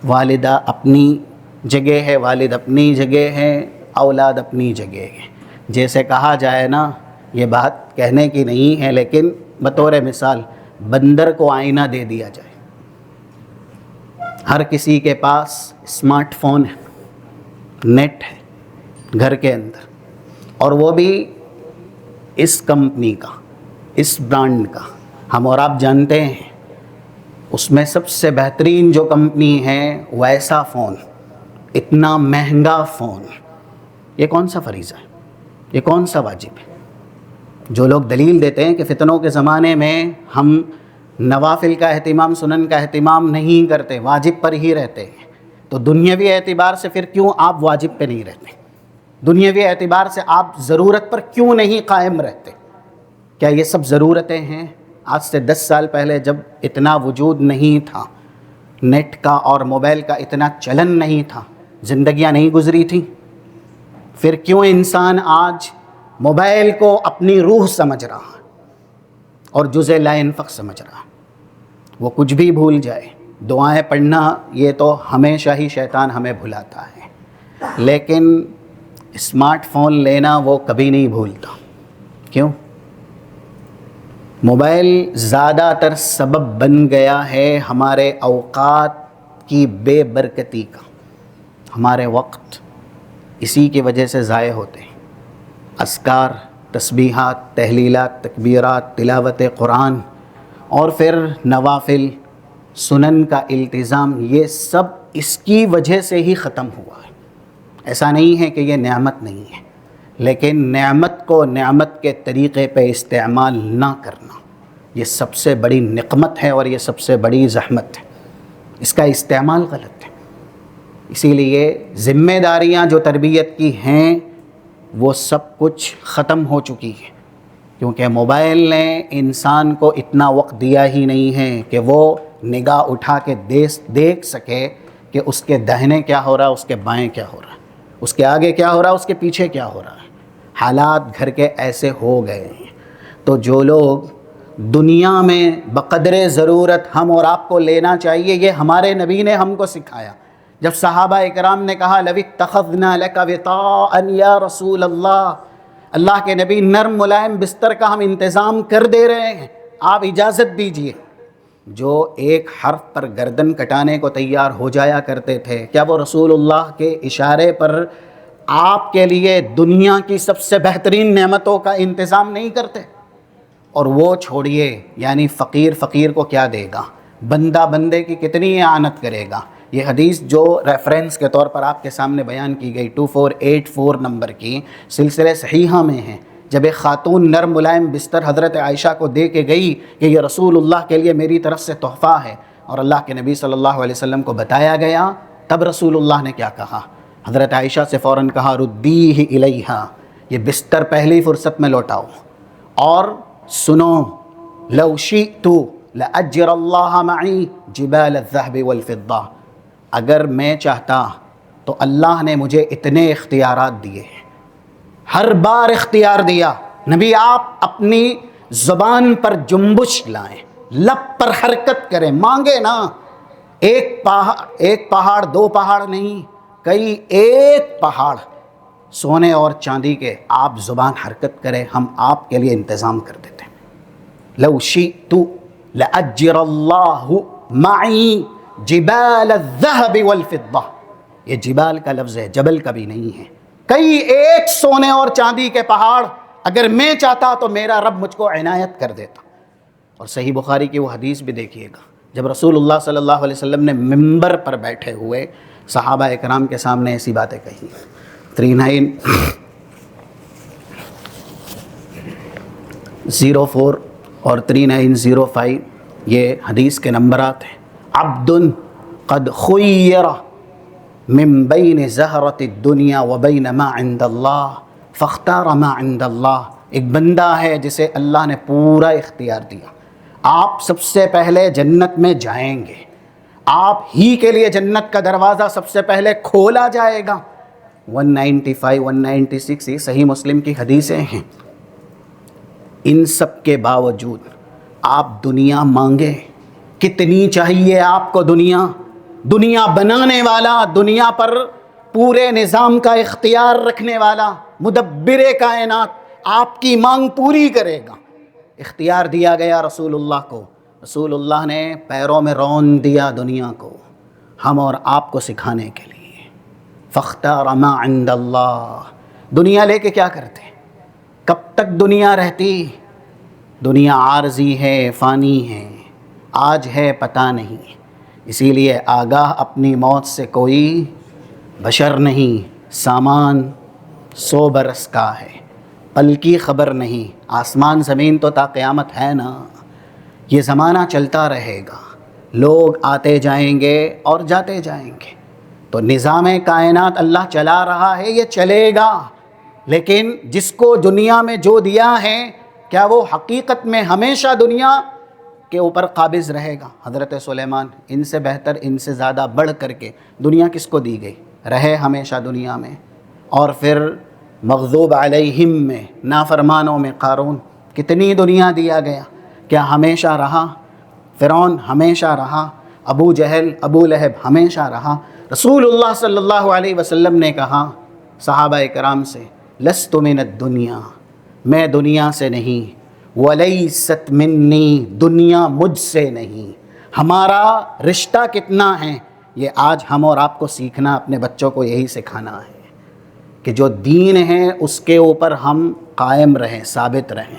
والدہ اپنی جگہ ہے، والد اپنی جگہ ہے، اولاد اپنی جگہ ہے۔ جیسے کہا جائے نا، یہ بات کہنے کی نہیں ہے لیکن بطور مثال بندر کو آئینہ دے دیا جائے، ہر کسی کے پاس اسمارٹ فون ہے، نیٹ ہے گھر کے اندر، اور وہ بھی اس کمپنی کا، اس برانڈ کا، ہم اور آپ جانتے ہیں اس میں سب سے بہترین جو کمپنی ہے ویسا فون، اتنا مہنگا فون، یہ کون سا فریضہ ہے؟ یہ کون سا واجب ہے؟ جو لوگ دلیل دیتے ہیں کہ فتنوں کے زمانے میں ہم نوافل کا اہتمام، سنن کا اہتمام نہیں کرتے، واجب پر ہی رہتے ہیں، تو دنیاوی اعتبار سے پھر کیوں آپ واجب پہ نہیں رہتے؟ دنیاوی اعتبار سے آپ ضرورت پر کیوں نہیں قائم رہتے؟ کیا یہ سب ضرورتیں ہیں؟ آج سے 10 سال پہلے جب اتنا وجود نہیں تھا، نیٹ کا اور موبائل کا اتنا چلن نہیں تھا، زندگیاں نہیں گزری تھیں، پھر کیوں انسان آج موبائل کو اپنی روح سمجھ رہا ہے اور جزء لا ينفق سمجھ رہا ہے؟ وہ کچھ بھی بھول جائے، دعائیں پڑھنا یہ تو ہمیشہ ہی شیطان ہمیں بھلاتا ہے، لیکن اسمارٹ فون لینا وہ کبھی نہیں بھولتا۔ کیوں؟ موبائل زیادہ تر سبب بن گیا ہے ہمارے اوقات کی بے برکتی کا، ہمارے وقت اسی کی وجہ سے ضائع ہوتے ہیں۔ اذکار، تسبیحات، تحلیلات، تکبیرات، تلاوت قرآن اور پھر نوافل، سنن کا التزام، یہ سب اس کی وجہ سے ہی ختم ہوا ہے۔ ایسا نہیں ہے کہ یہ نعمت نہیں ہے، لیکن نعمت کو نعمت کے طریقے پہ استعمال نہ کرنا یہ سب سے بڑی نقمت ہے اور یہ سب سے بڑی زحمت ہے، اس کا استعمال غلط ہے۔ اسی لیے ذمہ داریاں جو تربیت کی ہیں وہ سب کچھ ختم ہو چکی ہے، کیونکہ موبائل نے انسان کو اتنا وقت دیا ہی نہیں ہے کہ وہ نگاہ اٹھا کے دیکھ سکے کہ کہ اس کے دہنے کیا ہو رہا ہے، اس کے بائیں کیا ہو رہا ہے، اس کے آگے کیا ہو رہا ہے، اس کے پیچھے کیا ہو رہا ہے۔ حالات گھر کے ایسے ہو گئے ہیں۔ تو جو لوگ دنیا میں بقدر ضرورت ہم اور آپ کو لینا چاہیے، یہ ہمارے نبی نے ہم کو سکھایا۔ جب صحابہ اکرام نے کہا لَوِ اتَّخَذْنَا لَكَ وِطَاءً یا رسول اللہ، اللہ کے نبی نرم ملائم بستر کا ہم انتظام کر دے رہے ہیں، آپ اجازت دیجئے۔ جو ایک حرف پر گردن کٹانے کو تیار ہو جایا کرتے تھے، کیا وہ رسول اللہ کے اشارے پر آپ کے لیے دنیا کی سب سے بہترین نعمتوں کا انتظام نہیں کرتے؟ اور وہ چھوڑیے، یعنی فقیر کو کیا دے گا، بندہ بندے کی کتنی اعانت کرے گا۔ یہ حدیث جو ریفرنس کے طور پر آپ کے سامنے بیان کی گئی 2484 نمبر کی سلسلہ صحیحہ میں ہے، جب ایک خاتون نرم ملائم بستر حضرت عائشہ کو دے کے گئی کہ یہ رسول اللہ کے لیے میری طرف سے تحفہ ہے، اور اللہ کے نبی صلی اللہ علیہ وسلم کو بتایا گیا، تب رسول اللہ نے کیا کہا؟ حضرت عائشہ سے فوراً کہا ردیہ الیہا، یہ بستر پہلی فرصت میں لوٹاؤ۔ اور سنو، لو شئت لأجر اللہ معی جبال الذهب والفضہ، اگر میں چاہتا تو اللہ نے مجھے اتنے اختیارات دیے، ہر بار اختیار دیا۔ نبی آپ اپنی زبان پر جنبش لائیں، لب پر حرکت کریں، مانگے نا، ایک پہاڑ دو پہاڑ نہیں، کئی ایک پہاڑ سونے اور چاندی کے، آپ زبان حرکت کریں، ہم آپ کے لیے انتظام کر دیتے ہیں۔ لو شئت لأجر اللہ معی جبال الذهب والفضہ، یہ جبال کا لفظ ہے، جبل کا بھی نہیں ہے، کئی ایک سونے اور چاندی کے پہاڑ اگر میں چاہتا تو میرا رب مجھ کو عنایت کر دیتا۔ اور صحیح بخاری کی وہ حدیث بھی دیکھیے گا، جب رسول اللہ صلی اللہ علیہ وسلم نے ممبر پر بیٹھے ہوئے صحابہ اکرام کے سامنے ایسی باتیں کہی۔ 3904 اور 3905 یہ حدیث کے نمبرات ہیں۔ عبد قد خیر من بین زہرۃ الدنیا وبین ما عند اللہ فاختار ما عند اللہ، ایک بندہ ہے جسے اللہ نے پورا اختیار دیا، آپ سب سے پہلے جنت میں جائیں گے، آپ ہی کے لیے جنت کا دروازہ سب سے پہلے کھولا جائے گا۔ 195 196 یہ صحیح مسلم کی حدیثیں ہیں۔ ان سب کے باوجود آپ دنیا مانگے، کتنی چاہیے آپ کو دنیا بنانے والا، دنیا پر پورے نظام کا اختیار رکھنے والا مدبر کائنات آپ کی مانگ پوری کرے گا۔ اختیار دیا گیا رسول اللہ کو، رسول اللہ نے پیروں میں رون دیا دنیا کو، ہم اور آپ کو سکھانے کے لیے۔ فاختار ما عند اللہ، دنیا لے کے کیا کرتے؟ کب تک دنیا رہتی؟ دنیا عارضی ہے، فانی ہے، آج ہے پتہ نہیں، اسی لیے آگاہ اپنی موت سے کوئی بشر نہیں، سامان 100 برس کا ہے، پل کی خبر نہیں، آسمان زمین تو تا قیامت ہے نا، یہ زمانہ چلتا رہے گا، لوگ آتے جائیں گے اور جاتے جائیں گے، تو نظام کائنات اللہ چلا رہا ہے، یہ چلے گا، لیکن جس کو دنیا میں جو دیا ہے کیا وہ حقیقت میں ہمیشہ دنیا کے اوپر قابض رہے گا؟ حضرت سلیمان ان سے بہتر، ان سے زیادہ بڑھ کر کے دنیا کس کو دی گئی، رہے ہمیشہ دنیا میں۔ اور پھر مغضوب علیہم میں، نافرمانوں میں قارون، کتنی دنیا دیا گیا، کیا ہمیشہ رہا؟ فرعون ہمیشہ رہا، ابو جہل ابو لہب ہمیشہ رہا۔ رسول اللہ صلی اللہ علیہ وسلم نے کہا صحابہ کرام سے، لست من الدنیا، میں دنیا سے نہیں، ولیست منی، دنیا مجھ سے نہیں۔ ہمارا رشتہ کتنا ہے یہ آج ہم اور آپ کو سیکھنا، اپنے بچوں کو یہی سکھانا ہے کہ جو دین ہے اس کے اوپر ہم قائم رہیں، ثابت رہیں،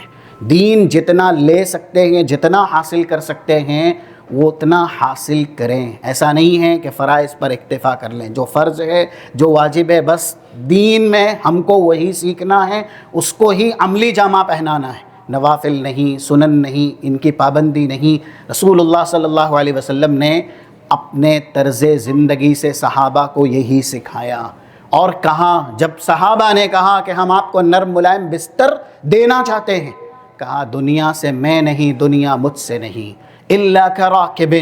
دین جتنا لے سکتے ہیں، جتنا حاصل کر سکتے ہیں وہ اتنا حاصل کریں۔ ایسا نہیں ہے کہ فرائض پر اکتفا کر لیں، جو فرض ہے جو واجب ہے بس دین میں ہم کو وہی سیکھنا ہے، اس کو ہی عملی جامہ پہنانا ہے، نوافل نہیں، سنن نہیں، ان کی پابندی نہیں۔ رسول اللہ صلی اللہ علیہ وسلم نے اپنے طرز زندگی سے صحابہ کو یہی سکھایا، اور کہا جب صحابہ نے کہا کہ ہم آپ کو نرم ملائم بستر دینا چاہتے ہیں، کہا دنیا سے میں نہیں، دنیا مجھ سے نہیں، الا کراکب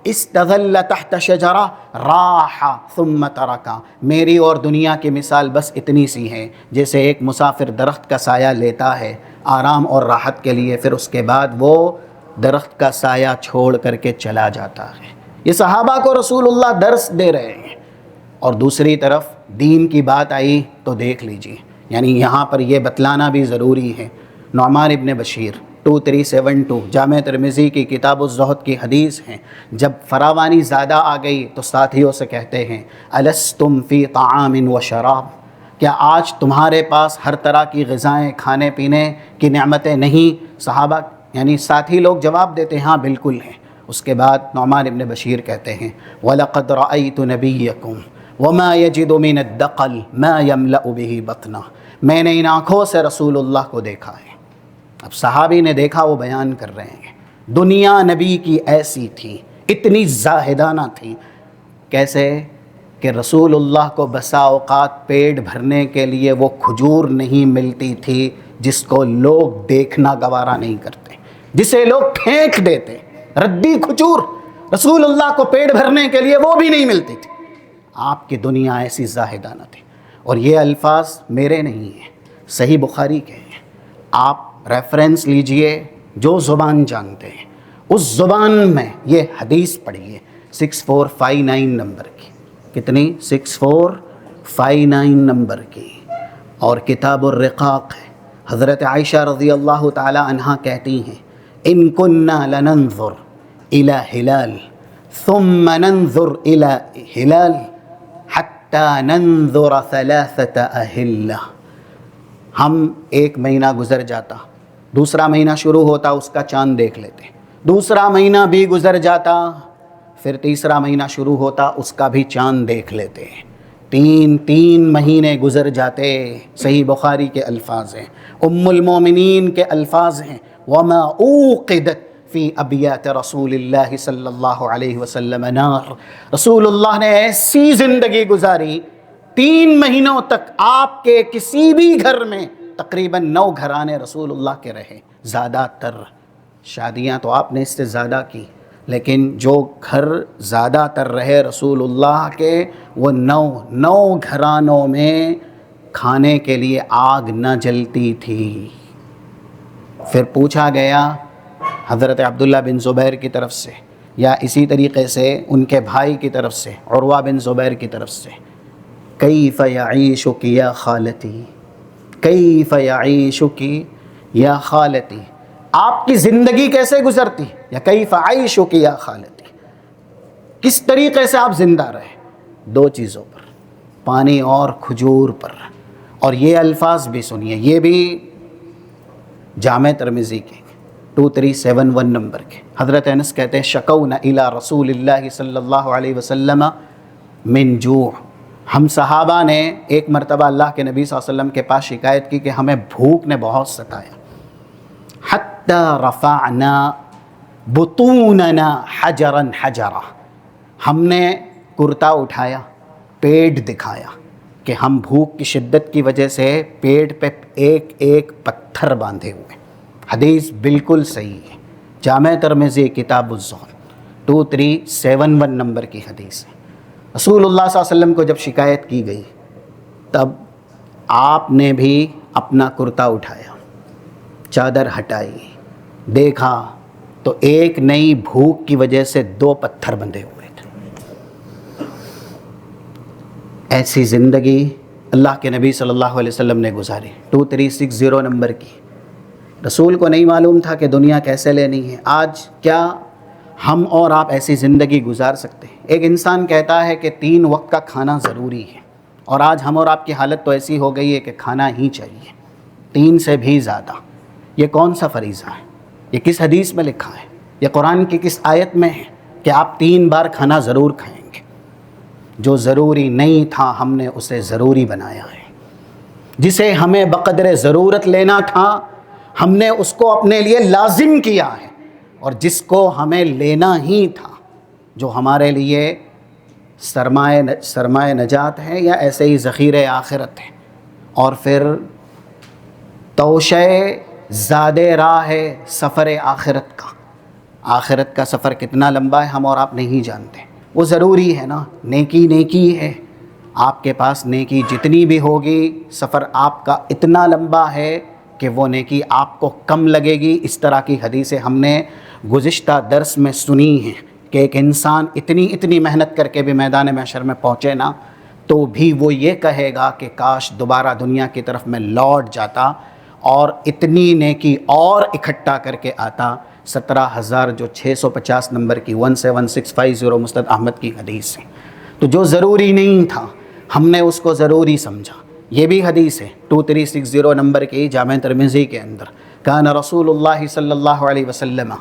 استظل تحت شجرہ راح ثم ترکا. میری اور دنیا کی مثال بس اتنی سی ہے، جیسے ایک مسافر درخت کا سایہ لیتا ہے آرام اور راحت کے لیے، پھر اس کے بعد وہ درخت کا سایہ چھوڑ کر کے چلا جاتا ہے. یہ صحابہ کو رسول اللہ درس دے رہے ہیں. اور دوسری طرف دین کی بات آئی تو دیکھ لیجئے، یعنی یہاں پر یہ بتلانا بھی ضروری ہے. نعمان ابن بشیر 2372 جامع ترمذی کی کتاب الزہد کی حدیث ہیں. جب فراوانی زیادہ آ گئی تو ساتھیوں سے کہتے ہیں الستم فی طعام و شراب، کیا آج تمہارے پاس ہر طرح کی غذائیں، کھانے پینے کی نعمتیں نہیں؟ صحابہ یعنی ساتھی لوگ جواب دیتے ہیں ہاں بالکل ہیں. اس کے بعد نعمان ابن بشیر کہتے ہیں وَلَقَدْ رَأَيْتُ نَبِيَّكُمْ وَمَا يَجِدُ مِنَ الدَّقَلِ مَا يَمْلَأُ بِهِ بَطْنَهُ. میں نے ان آنکھوں سے رسول اللہ کو دیکھا ہے. اب صحابی نے دیکھا، وہ بیان کر رہے ہیں. دنیا نبی کی ایسی تھی، اتنی زاہدانہ تھی. کیسے کہ رسول اللہ کو بسا اوقات پیٹ بھرنے کے لیے وہ کھجور نہیں ملتی تھی جس کو لوگ دیکھنا گوارا نہیں کرتے، جسے لوگ پھینک دیتے. ردی کھجور رسول اللہ کو پیٹ بھرنے کے لیے وہ بھی نہیں ملتی تھی. آپ کی دنیا ایسی زاہدانہ تھی. اور یہ الفاظ میرے نہیں ہیں، صحیح بخاری کے ہیں. آپ ریفرنس لیجئے، جو زبان جانتے ہیں اس زبان میں یہ حدیث پڑھیے 6459 نمبر کی. کتنی؟ 6459 نمبر کی. اور کتاب الرقاق ہے. حضرت عائشہ رضی اللہ تعالی عنہا کہتی ہیں ان کننا لننظر الى ہلال ثم ننظر الى ہلال حتی ننظر ثلاثة اہلہ. ہم ایک مہینہ گزر جاتا، دوسرا مہینہ شروع ہوتا، اس کا چاند دیکھ لیتے. دوسرا مہینہ بھی گزر جاتا، پھر تیسرا مہینہ شروع ہوتا، اس کا بھی چاند دیکھ لیتے. تین مہینے گزر جاتے. صحیح بخاری کے الفاظ ہیں، ام المومنین کے الفاظ ہیں وما اوقدت فی ابیات رسول اللہ صلی اللہ علیہ وسلم نار. رسول اللہ نے ایسی زندگی گزاری، 3 مہینوں تک آپ کے کسی بھی گھر میں تقریباً 9 گھرانے رسول اللہ کے رہے. زیادہ تر شادیاں تو آپ نے اس سے زیادہ کی، لیکن جو گھر زیادہ تر رہے رسول اللہ کے، وہ 9 گھرانوں میں کھانے کے لیے آگ نہ جلتی تھی. پھر پوچھا گیا حضرت عبداللہ بن زبیر کی طرف سے، یا اسی طریقے سے ان کے بھائی کی طرف سے عروہ بن زبیر کی طرف سے، کیف یعیشک یا خالتی، کیف یعیشک یا خالتی، آپ کی زندگی کیسے گزرتی، یا کیف عیشک یا خالتی، کس طریقے سے آپ زندہ رہے. 2 چیزوں پر، پانی اور کھجور پر. اور یہ الفاظ بھی سنیے، یہ بھی جامع ترمذی کے 2371 نمبر کے. حضرت انس کہتے ہیں شکونا الی رسول اللہ صلی اللہ علیہ وسلم من جوع. ہم صحابہ نے ایک مرتبہ اللہ کے نبی صلی اللہ علیہ وسلم کے پاس شکایت کی کہ ہمیں بھوک نے بہت ستایا. حتی رفعنا بطوننا حجرا حجرا، ہم نے کرتا اٹھایا، پیٹ دکھایا کہ ہم بھوک کی شدت کی وجہ سے پیٹ پہ ایک ایک پتھر باندھے ہوئے. حدیث بالکل صحیح ہے، جامع ترمذی کتاب الزہد 2371 نمبر کی حدیث ہے. رسول اللہ صلی اللہ علیہ وسلم کو جب شکایت کی گئی، تب آپ نے بھی اپنا کرتا اٹھایا، چادر ہٹائی، دیکھا تو ایک نئی بھوک کی وجہ سے 2 پتھر بندھے ہوئے تھے. ایسی زندگی اللہ کے نبی صلی اللہ علیہ وسلم نے گزاری. 2360 نمبر کی. رسول کو نہیں معلوم تھا کہ دنیا کیسے لینی ہے. آج کیا ہم اور آپ ایسی زندگی گزار سکتے ہیں؟ ایک انسان کہتا ہے کہ 3 وقت کا کھانا ضروری ہے، اور آج ہم اور آپ کی حالت تو ایسی ہو گئی ہے کہ کھانا ہی چاہیے، 3 سے بھی زیادہ. یہ کون سا فریضہ ہے؟ یہ کس حدیث میں لکھا ہے؟ یہ قرآن کی کس آیت میں ہے کہ آپ 3 بار کھانا ضرور کھائیں گے؟ جو ضروری نہیں تھا ہم نے اسے ضروری بنایا ہے. جسے ہمیں بقدر ضرورت لینا تھا ہم نے اس کو اپنے لیے لازم کیا ہے، اور جس کو ہمیں لینا ہی تھا، جو ہمارے لیے سرمایہ نجات ہے یا ایسے ہی ذخیرہ آخرت ہے، اور پھر توشہ زاد راہ ہے سفر آخرت کا، آخرت کا سفر کتنا لمبا ہے ہم اور آپ نہیں جانتے. وہ ضروری ہے نا، نیکی نیکی ہے. آپ کے پاس نیکی جتنی بھی ہوگی، سفر آپ کا اتنا لمبا ہے کہ وہ نیکی آپ کو کم لگے گی. اس طرح کی حدیثیں ہم نے گزشتہ درس میں سنی ہیں کہ ایک انسان اتنی محنت کر کے بھی میدان محشر میں پہنچے نا تو بھی وہ یہ کہے گا کہ کاش دوبارہ دنیا کی طرف میں لوٹ جاتا اور اتنی نیکی اور اکٹھا کر کے آتا. 17,650 نمبر کی 17650 مسند احمد کی حدیث ہے. تو جو ضروری نہیں تھا ہم نے اس کو ضروری سمجھا. یہ بھی حدیث ہے 2360 نمبر کی جامع ترمذی کے اندر. کان رسول اللہ صلی اللہ علیہ وسلم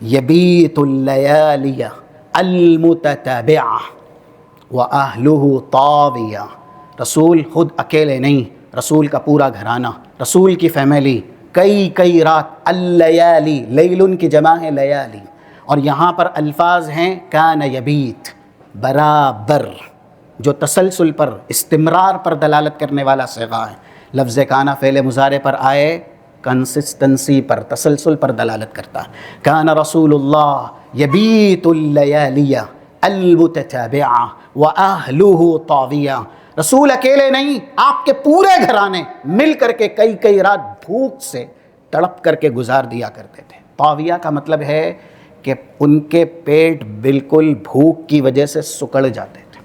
یبیت اللیالی المتتابعہ وَأَهْلُهُ طَاوِيَةٌ. رسول خود اکیلے نہیں، رسول کا پورا گھرانہ، رسول کی فیملی کئی رات. اللیالی، لیلن کی جمع ہے لیالی، اور یہاں پر الفاظ ہیں کان یبیت، برابر، جو تسلسل پر، استمرار پر دلالت کرنے والا صیغہ ہے. لفظ کانا فعل مضارع پر آئے کنسسٹنسی پر، تسلسل پر دلالت کرتا ہے. کان رسول اللہ یبیت اللیالیہ المتتابعہ وَأَهْلُهُ طَاوِيَةٌ. رسول اکیلے نہیں، آپ کے پورے گھرانے مل کر کے کئی رات بھوک سے تڑپ کر کے گزار دیا کرتے تھے. طاویہ کا مطلب ہے کہ ان کے پیٹ بالکل بھوک کی وجہ سے سکڑ جاتے تھے،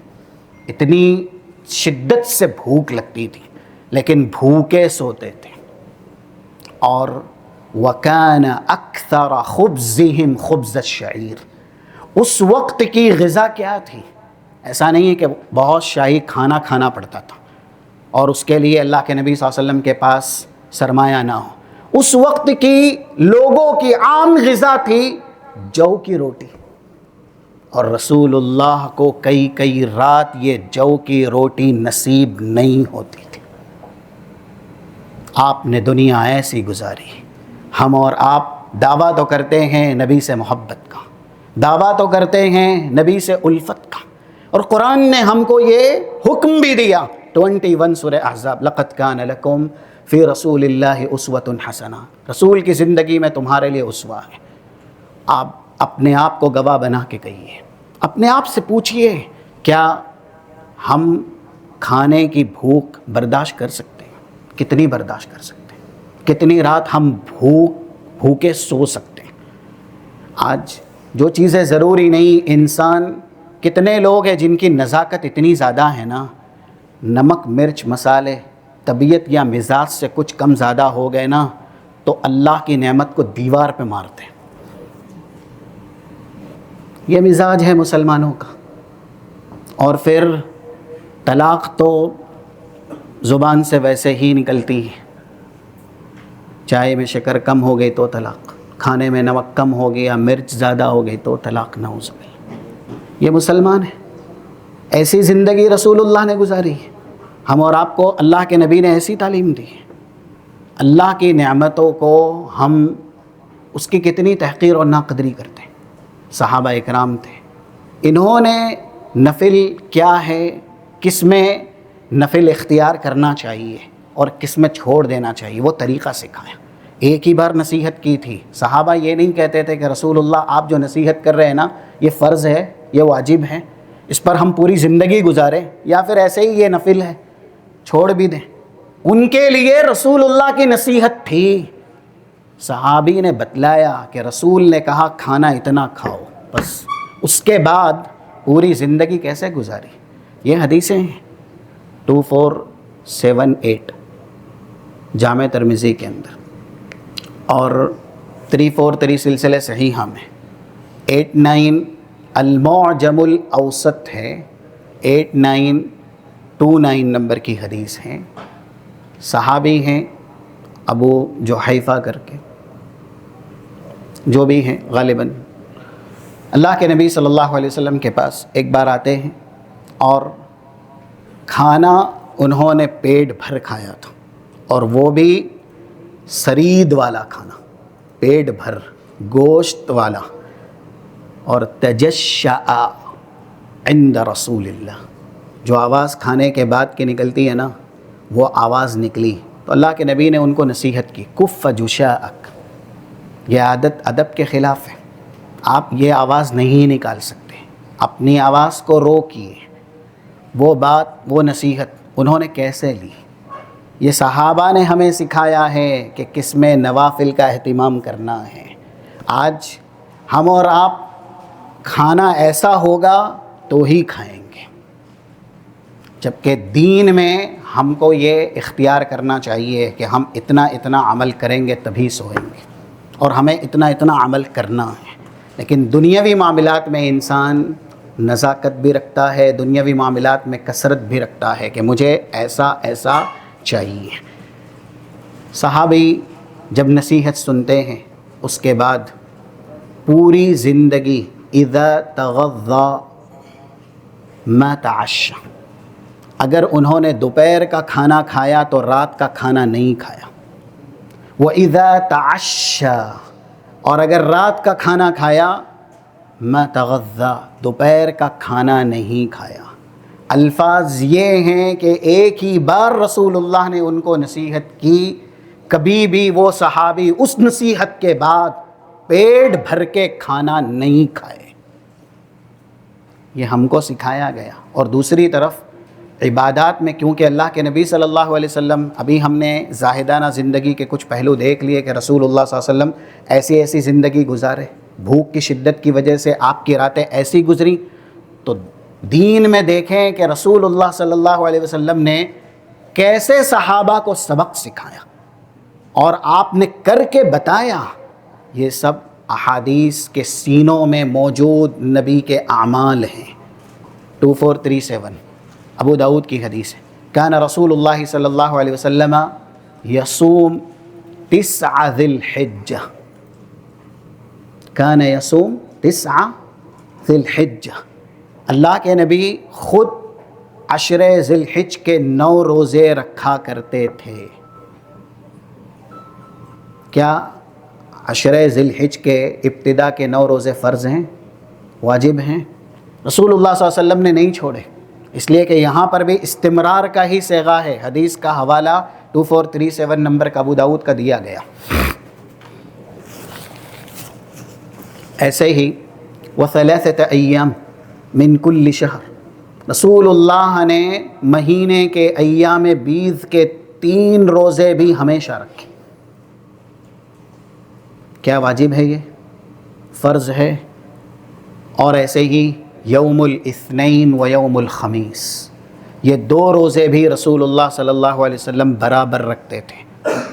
اتنی شدت سے بھوک لگتی تھی، لیکن بھوکے سوتے تھے. اور وَكَانَ أَكْثَرَ خُبْزِهِمْ خُبْزَ الشَّعِيرِ. اس وقت کی غذا کیا تھی؟ ایسا نہیں ہے کہ بہت شاہی کھانا کھانا پڑتا تھا اور اس کے لیے اللہ کے نبی صلی اللہ علیہ وسلم کے پاس سرمایہ نہ ہو. اس وقت کی لوگوں کی عام غذا تھی جو کی روٹی، اور رسول اللہ کو کئی رات یہ جو کی روٹی نصیب نہیں ہوتی تھی. آپ نے دنیا ایسی گزاری. ہم اور آپ دعویٰ تو کرتے ہیں نبی سے محبت کا، دعویٰ تو کرتے ہیں نبی سے الفت کا، اور قرآن نے ہم کو یہ حکم بھی دیا 21 سورہ احزاب، لقد کان لکم فی رسول اللہ اسوۃ حسنہ. رسول کی زندگی میں تمہارے لیے اسوہ ہے. آپ اپنے آپ کو گواہ بنا کے کہیے، اپنے آپ سے پوچھئے کیا ہم کھانے کی بھوک برداشت کر سکتے ہیں؟ کتنی برداشت کر سکتے ہیں؟ کتنی رات ہم بھوکے سو سکتے ہیں؟ آج جو چیزیں ضروری نہیں، انسان، کتنے لوگ ہیں جن کی نزاکت اتنی زیادہ ہے نا، نمک مرچ مسالے طبیعت یا مزاج سے کچھ کم زیادہ ہو گئے نا تو اللہ کی نعمت کو دیوار پہ مارتے ہیں. یہ مزاج ہے مسلمانوں کا. اور پھر طلاق تو زبان سے ویسے ہی نکلتی ہے. چائے میں شکر کم ہو گئی تو طلاق، کھانے میں نمک کم ہو گیا، مرچ زیادہ ہو گئی تو طلاق. نعوذ باللہ. یہ مسلمان ہے. ایسی زندگی رسول اللہ نے گزاری ہے. ہم اور آپ کو اللہ کے نبی نے ایسی تعلیم دی ہے. اللہ کی نعمتوں کو ہم اس کی کتنی تحقیر اور ناقدری کرتے ہیں. صحابہ اکرام تھے، انہوں نے نفل کیا ہے، کس میں نفل اختیار کرنا چاہیے اور کس میں چھوڑ دینا چاہیے، وہ طریقہ سکھایا. ایک ہی بار نصیحت کی تھی. صحابہ یہ نہیں کہتے تھے کہ رسول اللہ آپ جو نصیحت کر رہے ہیں نا یہ فرض ہے، یہ واجب ہے، اس پر ہم پوری زندگی گزاریں، یا پھر ایسے ہی یہ نفل ہے چھوڑ بھی دیں. ان کے لیے رسول اللہ کی نصیحت تھی. صحابی نے بتلایا کہ رسول نے کہا کھانا اتنا کھاؤ، بس اس کے بعد پوری زندگی کیسے گزاری. یہ حدیثیں ہیں 2478 جامع ترمذی کے اندر، اور 343 سلسلے صحیحہ میں. 89 المعجم الاوسط ہے، 8929 نمبر کی حدیث ہے. صحابی ہیں ابو جحیفہ کر کے، جو بھی ہیں غالباً اللہ کے نبی صلی اللہ علیہ وسلم کے پاس ایک بار آتے ہیں اور کھانا انہوں نے پیٹ بھر کھایا تھا، اور وہ بھی سرید والا کھانا، پیٹ بھر گوشت والا. اور تجشع عند رسول اللہ، جو آواز کھانے کے بعد کی نکلتی ہے نا وہ آواز نکلی تو اللہ کے نبی نے ان کو نصیحت کی، کف جشاءک. یہ عادت ادب کے خلاف ہے. آپ یہ آواز نہیں نکال سکتے، اپنی آواز کو روکیے۔ وہ بات، وہ نصیحت انہوں نے کیسے لی؟ یہ صحابہ نے ہمیں سکھایا ہے کہ کس میں نوافل کا اہتمام کرنا ہے۔ آج ہم اور آپ کھانا ایسا ہوگا تو ہی کھائیں گے، جبکہ دین میں ہم کو یہ اختیار کرنا چاہیے کہ ہم اتنا عمل کریں گے تبھی سوئیں گے، اور ہمیں اتنا عمل کرنا ہے۔ لیکن دنیاوی معاملات میں انسان نزاکت بھی رکھتا ہے، دنیاوی معاملات میں کثرت بھی رکھتا ہے کہ مجھے ایسا چاہیے۔ صحابی جب نصیحت سنتے ہیں اس کے بعد پوری زندگی اذا تغذى ما تعشى، اگر انہوں نے دوپہر کا کھانا کھایا تو رات کا کھانا نہیں کھایا۔ وَإِذَا تَعَشَّى، اور اگر رات کا کھانا کھایا ما تغذى، دوپہر کا کھانا نہیں کھایا۔ الفاظ یہ ہیں کہ ایک ہی بار رسول اللہ نے ان کو نصیحت کی، کبھی بھی وہ صحابی اس نصیحت کے بعد پیٹ بھر کے کھانا نہیں کھائے۔ یہ ہم کو سکھایا گیا۔ اور دوسری طرف عبادات میں، کیونکہ اللہ کے نبی صلی اللہ علیہ وسلم، ابھی ہم نے زاہدانہ زندگی کے کچھ پہلو دیکھ لیے کہ رسول اللہ صلی اللہ علیہ وسلم ایسی زندگی گزارے، بھوک کی شدت کی وجہ سے آپ کی راتیں ایسی گزری۔ تو دین میں دیکھیں کہ رسول اللہ صلی اللہ علیہ وسلم نے کیسے صحابہ کو سبق سکھایا اور آپ نے کر کے بتایا۔ یہ سب احادیث کے سینوں میں موجود نبی کے اعمال ہیں۔ 2437 ابو داؤد کی حدیث ہے، کان رسول اللہ صلی اللہ علیہ وسلم یصوم 9 ذی الحجہ، کان یصوم 9 ذی الحجہ، اللہ کے نبی خود 10 ذی الحج کے 9 روزے رکھا کرتے تھے۔ کیا 10 ذی الحج کے ابتدا کے 9 روزے فرض ہیں، واجب ہیں؟ رسول اللہ صلی اللہ علیہ وسلم نے نہیں چھوڑے، اس لیے کہ یہاں پر بھی استمرار کا ہی صیغہ ہے۔ حدیث کا حوالہ 2437 نمبر کا ابو داؤد کا دیا گیا۔ ایسے ہی وَثَلَاثَةَ أَيَّامٍ مِّن كُلِّ شَهْرٍ، رسول اللہ نے مہینے کے ایام بیض کے 3 روزے بھی ہمیشہ رکھے۔ کیا واجب ہے؟ یہ فرض ہے۔ اور ایسے ہی یوم الاثنین و یوم الخمیس، یہ 2 روزے بھی رسول اللہ صلی اللہ علیہ وسلم برابر رکھتے تھے۔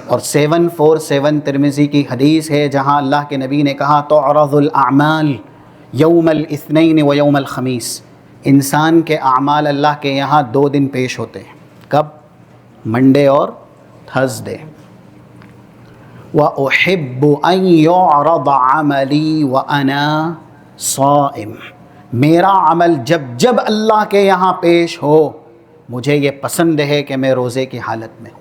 اور 747 ترمذی کی حدیث ہے جہاں اللہ کے نبی نے کہا تعرض الاعمال یوم الاثنین و یوم الخمیس، انسان کے اعمال اللہ کے یہاں 2 دن پیش ہوتے ہیں، کب؟ منڈے اور تھرسڈے۔ وَأُحِبُّ أَن يُعْرَضَ عَمَلِي وَأَنَا صَائِمٌ، میرا عمل جب اللہ کے یہاں پیش ہو، مجھے یہ پسند ہے کہ میں روزے کی حالت میں ہوں۔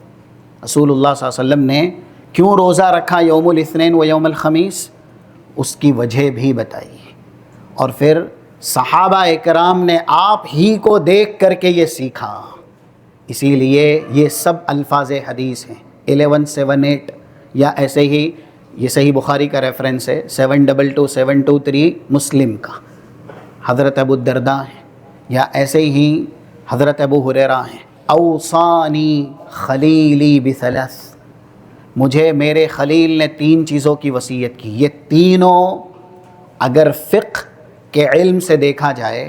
رسول اللہ صلی اللہ علیہ وسلم نے کیوں روزہ رکھا یوم الاثنین و یوم الخمیس، اس کی وجہ بھی بتائی۔ اور پھر صحابہ اکرام نے آپ ہی کو دیکھ کر کے یہ سیکھا، اسی لیے یہ سب الفاظ حدیث ہیں۔ 1178 یا ایسے ہی یہ صحیح بخاری کا ریفرنس ہے، 722723 مسلم کا، حضرت ابو الدرداء ہیں، یا ایسے ہی حضرت ابو ہریرہ ہیں، اوصانی خلیلی بثلاث، مجھے میرے خلیل نے 3 چیزوں کی وصیت کی۔ یہ تینوں اگر فقہ کے علم سے دیکھا جائے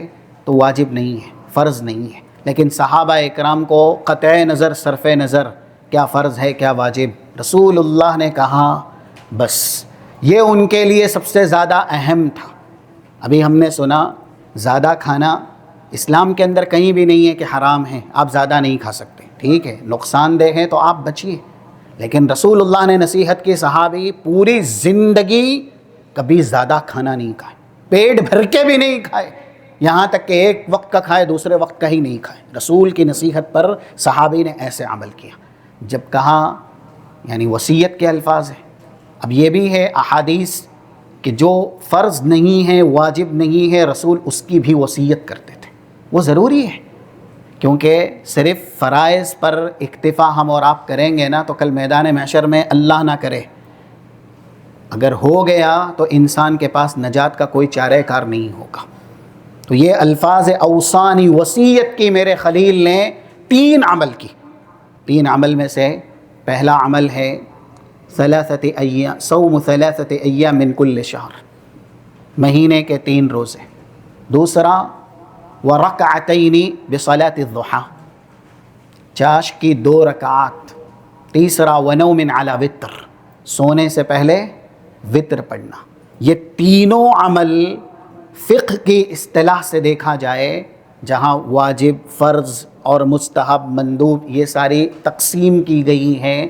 تو واجب نہیں ہے، فرض نہیں ہے، لیکن صحابہ اکرام کو قطع نظر، صرف نظر کیا فرض ہے کیا واجب، رسول اللہ نے کہا بس یہ ان کے لیے سب سے زیادہ اہم تھا۔ ابھی ہم نے سنا زیادہ کھانا اسلام کے اندر کہیں بھی نہیں ہے کہ حرام ہے، آپ زیادہ نہیں کھا سکتے، ٹھیک ہے، نقصان دہ ہے تو آپ بچیے، لیکن رسول اللہ نے نصیحت کی، صحابی پوری زندگی کبھی زیادہ کھانا نہیں کھائے، پیٹ بھر کے بھی نہیں کھائے، یہاں تک کہ ایک وقت کا کھائے دوسرے وقت کا ہی نہیں کھائے۔ رسول کی نصیحت پر صحابی نے ایسے عمل کیا۔ جب کہا یعنی وصیت کے الفاظ ہیں۔ اب یہ بھی ہے احادیث کہ جو فرض نہیں ہے، واجب نہیں ہے، رسول اس کی بھی وصیت کرتے تھے، وہ ضروری ہے، کیونکہ صرف فرائض پر اکتفا ہم اور آپ کریں گے نا تو کل میدان محشر میں اللہ نہ کرے اگر ہو گیا تو انسان کے پاس نجات کا کوئی چارہ کار نہیں ہوگا۔ تو یہ الفاظ اوصانی، وصیت کی میرے خلیل نے 3 عمل کی۔ 3 عمل میں سے پہلا عمل ہے صوم 3 ایام من کل شہر، مہینے کے 3 روزے۔ دوسرا ورکعتین بصلاۃ الضحیٰ، چاشت کی 2 رکعات۔ تیسرا ونوم علی وتر، سونے سے پہلے وتر پڑھنا۔ یہ تینوں عمل فقہ کی اصطلاح سے دیکھا جائے، جہاں واجب، فرض اور مستحب، مندوب یہ ساری تقسیم کی گئی ہیں،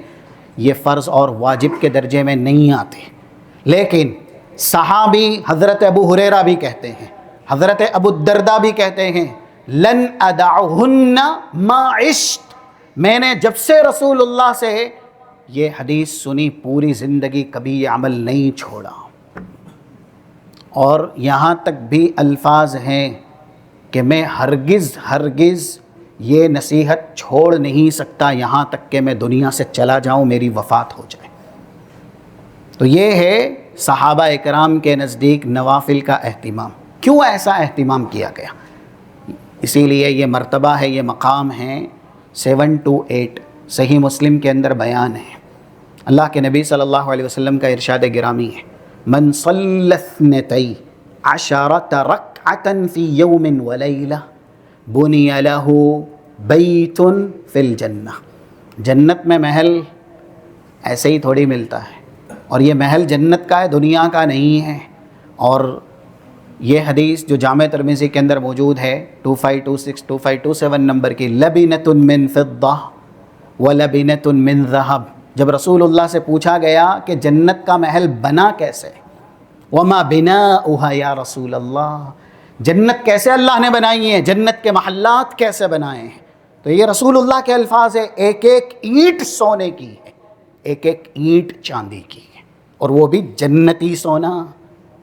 یہ فرض اور واجب کے درجے میں نہیں آتے۔ لیکن صحابی حضرت ابو ہریرہ بھی کہتے ہیں، حضرت ابو الدرداء بھی کہتے ہیں لن ادعہن ما عشت، میں نے جب سے رسول اللہ سے یہ حدیث سنی پوری زندگی کبھی یہ عمل نہیں چھوڑا۔ اور یہاں تک بھی الفاظ ہیں کہ میں ہرگز یہ نصیحت چھوڑ نہیں سکتا یہاں تک کہ میں دنیا سے چلا جاؤں، میری وفات ہو جائے۔ تو یہ ہے صحابہ اکرام کے نزدیک نوافل کا اہتمام۔ کیوں ایسا اہتمام کیا گیا؟ اسی لیے یہ مرتبہ ہے، یہ مقام ہے 728 صحیح مسلم کے اندر بیان ہے۔ اللہ کے نبی صلی اللہ علیہ وسلم کا ارشاد گرامی ہے من صلی 12 رکعة فی یوم ولیلہ بنی لہ بیت فی الجنہ۔ جنت میں محل ایسے ہی تھوڑی ملتا ہے، اور یہ محل جنت کا ہے، دنیا کا نہیں ہے۔ اور یہ حدیث جو جامع ترمذی کے اندر موجود ہے 2526 2527 نمبر کی، لبنۃ من فضہ ولبنۃ من ذہب، جب رسول اللہ سے پوچھا گیا کہ جنت کا محل بنا کیسے، وما بناؤها یا رسول اللہ، جنت کیسے اللہ نے بنائی ہے، جنت کے محلات کیسے بنائے ہیں؟ تو یہ رسول اللہ کے الفاظ ہے، ایک ایک اینٹ سونے کی ہے، ایک ایک اینٹ چاندی کی ہے، اور وہ بھی جنتی سونا،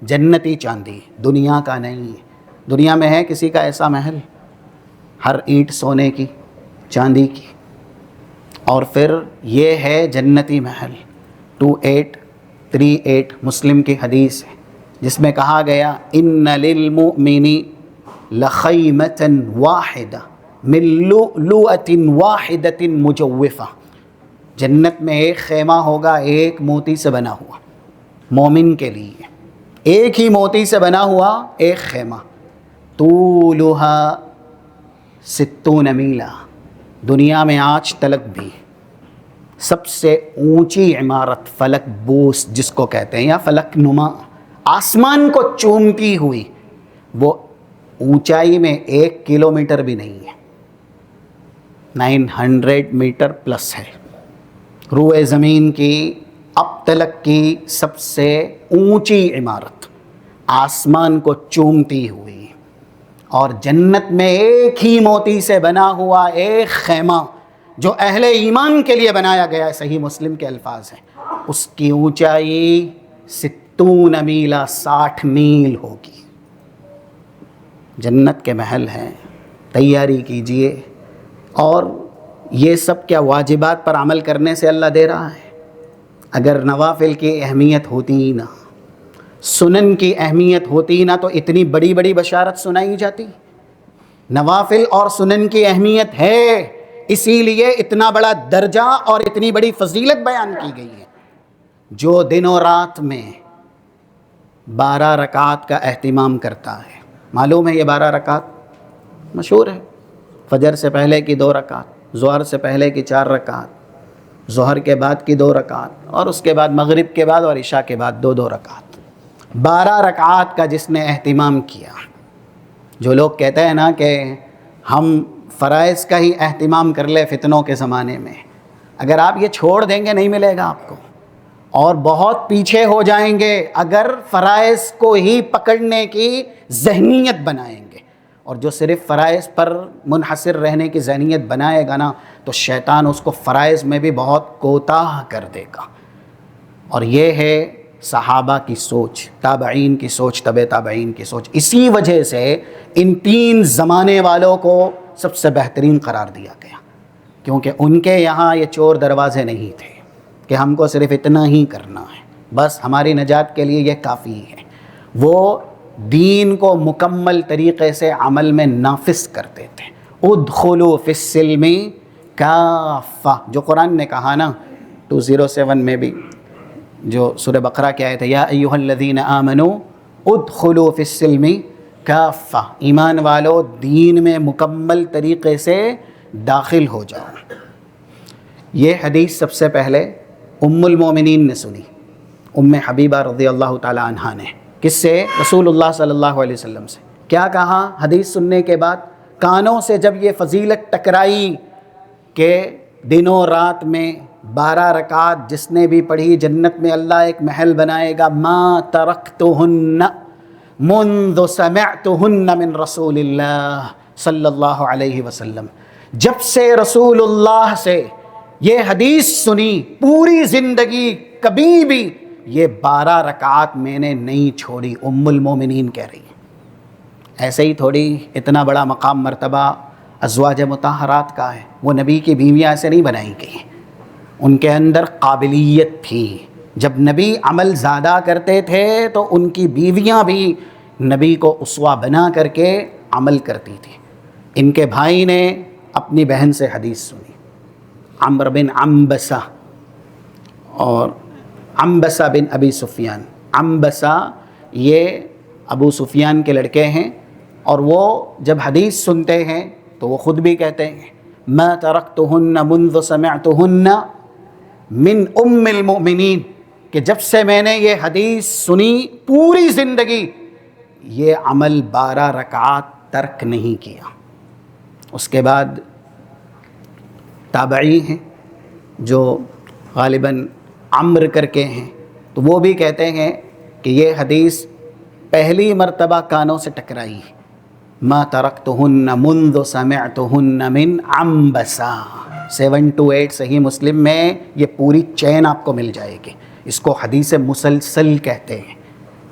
جنتی چاندی، دنیا کا نہیں ہے۔ دنیا میں ہے کسی کا ایسا محل؟ ہر اینٹ سونے کی، چاندی کی۔ اور پھر یہ ہے جنتی محل 2838 مسلم کی حدیث ہے، جس میں کہا گیا ان للمؤمن لخیمۃ واحدہ من لؤلؤۃ واحدۃ مجوفہ، جنت میں ایک خیمہ ہوگا ایک موتی سے بنا ہوا، مومن کے لیے ایک ہی موتی سے بنا ہوا ایک خیمہ، طولھا 60 میلہ، دنیا میں آج تلک بھی سب سے اونچی عمارت فلک بوس جس کو کہتے ہیں، یا فلک نما، آسمان کو چومتی ہوئی، وہ اونچائی میں 1 کلومیٹر بھی نہیں ہے، 900 میٹر پلس ہے۔ روئے زمین کی اب تلک کی سب سے اونچی عمارت، آسمان کو چومتی ہوئی، اور جنت میں ایک ہی موتی سے بنا ہوا ایک خیمہ جو اہل ایمان کے لیے بنایا گیا ہے، صحیح مسلم کے الفاظ ہیں، اس کی اونچائی 60 میلہ 60 میل ہوگی۔ جنت کے محل ہیں، تیاری کیجئے۔ اور یہ سب کیا واجبات پر عمل کرنے سے اللہ دے رہا ہے؟ اگر نوافل کی اہمیت ہوتی نہ، سنن کی اہمیت ہوتی نہ، تو اتنی بڑی بڑی بشارت سنائی جاتی۔ نوافل اور سنن کی اہمیت ہے، اسی لیے اتنا بڑا درجہ اور اتنی بڑی فضیلت بیان کی گئی ہے۔ جو دن و رات میں 12 رکعات کا اہتمام کرتا ہے، معلوم ہے یہ 12 رکعات مشہور ہے، فجر سے پہلے کی 2 رکعات، ظہر سے پہلے کی 4 رکعات، ظہر کے بعد کی 2 رکعات، اور اس کے بعد مغرب کے بعد اور عشاء کے بعد 2 رکعات۔ 12 رکعات کا جس نے اہتمام کیا، جو لوگ کہتے ہیں نا کہ ہم فرائض کا ہی اہتمام کر لے فتنوں کے زمانے میں، اگر آپ یہ چھوڑ دیں گے نہیں ملے گا آپ کو، اور بہت پیچھے ہو جائیں گے اگر فرائض کو ہی پکڑنے کی ذہنیت بنائیں گے، اور جو صرف فرائض پر منحصر رہنے کی ذہنیت بنائے گا نا، تو شیطان اس کو فرائض میں بھی بہت کوتاہ کر دے گا۔ اور یہ ہے صحابہ کی سوچ، تابعین کی سوچ، تبع تابعین کی سوچ۔ اسی وجہ سے ان 3 زمانے والوں کو سب سے بہترین قرار دیا گیا، کیونکہ ان کے یہاں یہ چور دروازے نہیں تھے کہ ہم کو صرف اتنا ہی کرنا ہے، بس ہماری نجات کے لیے یہ کافی ہے۔ وہ دین کو مکمل طریقے سے عمل میں نافذ کرتے تھے۔ ادخلوا فی السلم کافہ، جو قرآن نے کہا نا 207 میں بھی، جو سورہ بقرہ کی آیت ہے، یا ایھا الذین آمنوا ادخلوا فی السلم کافہ، ایمان والو دین میں مکمل طریقے سے داخل ہو جاؤ۔ یہ حدیث سب سے پہلے ام المومنین نے سنی، ام حبیبہ رضی اللہ تعالی عنہا نے۔ کس سے؟ رسول اللہ صلی اللہ علیہ وسلم سے۔ کیا کہا حدیث سننے کے بعد؟ کانوں سے جب یہ فضیلت ٹکرائی کہ دن و رات میں 12 رکعت جس نے بھی پڑھی جنت میں اللہ ایک محل بنائے گا، ما ترکتہن منذ سمعتہن من رسول اللہ صلی اللہ علیہ وسلم، جب سے رسول اللہ سے یہ حدیث سنی پوری زندگی کبھی بھی یہ 12 رکعات میں نے نہیں چھوڑی، ام المومنین کہہ رہی ہیں۔ ایسے ہی تھوڑی اتنا بڑا مقام مرتبہ ازواج مطہرات کا ہے، وہ نبی کی بیویاں ایسے نہیں بنائی گئی، ان کے اندر قابلیت تھی۔ جب نبی عمل زیادہ کرتے تھے تو ان کی بیویاں بھی نبی کو اسوہ بنا کر کے عمل کرتی تھی۔ ان کے بھائی نے اپنی بہن سے حدیث سنی، عمرو بن عنبسہ اور عنبسہ بن ابی سفیان۔ عنبسہ یہ ابو سفیان کے لڑکے ہیں، اور وہ جب حدیث سنتے ہیں تو وہ خود بھی کہتے ہیں ما ترکتہن منذ سمعتہن من ام المؤمنین، کہ جب سے میں نے یہ حدیث سنی پوری زندگی یہ عمل 12 رکعات ترک نہیں کیا۔ اس کے بعد تابعی ہیں جو غالباً عمر کر کے ہیں، تو وہ بھی کہتے ہیں کہ یہ حدیث پہلی مرتبہ کانوں سے ٹکرائی، ما ترکتہن منذ سمعتہن من عنبسہ۔ 728 صحیح مسلم میں یہ پوری چین آپ کو مل جائے گی۔ اس کو حدیث مسلسل کہتے ہیں،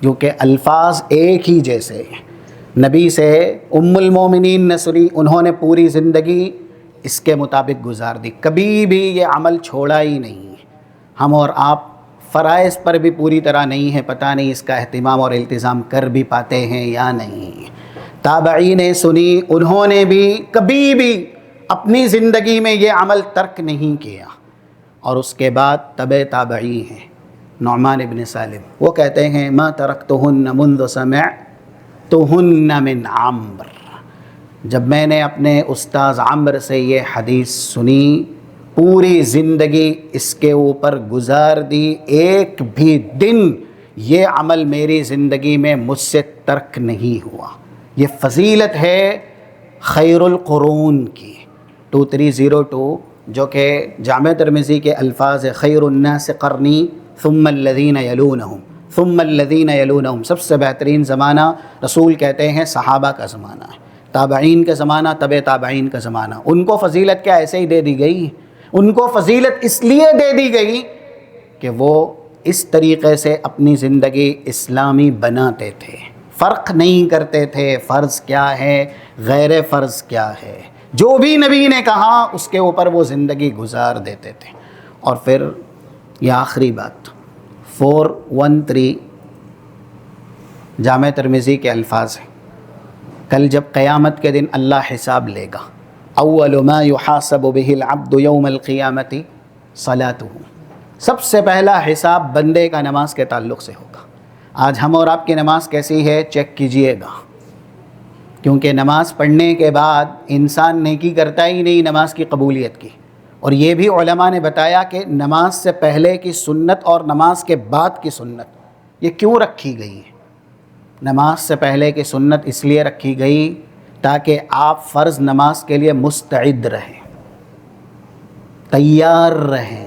جو کہ الفاظ ایک ہی جیسے ہیں۔ نبی سے ام المومنین نے سنی، انہوں نے پوری زندگی اس کے مطابق گزار دی، کبھی بھی یہ عمل چھوڑا ہی نہیں۔ ہم اور آپ فرائض پر بھی پوری طرح نہیں ہیں، پتہ نہیں اس کا اہتمام اور التزام کر بھی پاتے ہیں یا نہیں۔ تابعی نے سنی، انہوں نے بھی کبھی بھی اپنی زندگی میں یہ عمل ترک نہیں کیا۔ اور اس کے بعد تبع تابعی ہیں نعمان ابن سالم، وہ کہتے ہیں ما ترکتہن منذ سمعتہن من عمر، جب میں نے اپنے استاذ عمر سے یہ حدیث سنی پوری زندگی اس کے اوپر گزار دی، ایک بھی دن یہ عمل میری زندگی میں مجھ سے ترک نہیں ہوا۔ یہ فضیلت ہے خیر القرون کی، 2302، جو کہ جامع ترمذی کے الفاظ ہے، خیر الناس قرنی ثم الذین یلونہم ثم الذین یلونہم، سب سے بہترین زمانہ رسول کہتے ہیں صحابہ کا زمانہ ہے، تابعین کا زمانہ، تبع تابعین کا زمانہ۔ ان کو فضیلت کیا ایسے ہی دے دی گئی؟ ان کو فضیلت اس لیے دے دی گئی کہ وہ اس طریقے سے اپنی زندگی اسلامی بناتے تھے، فرق نہیں کرتے تھے فرض کیا ہے غیر فرض کیا ہے، جو بھی نبی نے کہا اس کے اوپر وہ زندگی گزار دیتے تھے۔ اور پھر یہ آخری بات 413 جامع ترمذی کے الفاظ ہیں، کل جب قیامت کے دن اللہ حساب لے گا، اول ما یحاسب به العبد یوم القیامت صلاتہ، سب سے پہلا حساب بندے کا نماز کے تعلق سے ہوگا۔ آج ہم اور آپ کی نماز کیسی ہے چیک کیجئے گا، کیونکہ نماز پڑھنے کے بعد انسان نیکی کرتا ہی نہیں نماز کی قبولیت کی۔ اور یہ بھی علماء نے بتایا کہ نماز سے پہلے کی سنت اور نماز کے بعد کی سنت یہ کیوں رکھی گئی ہے؟ نماز سے پہلے کی سنت اس لیے رکھی گئی تاکہ آپ فرض نماز کے لیے مستعد رہیں، تیار رہیں۔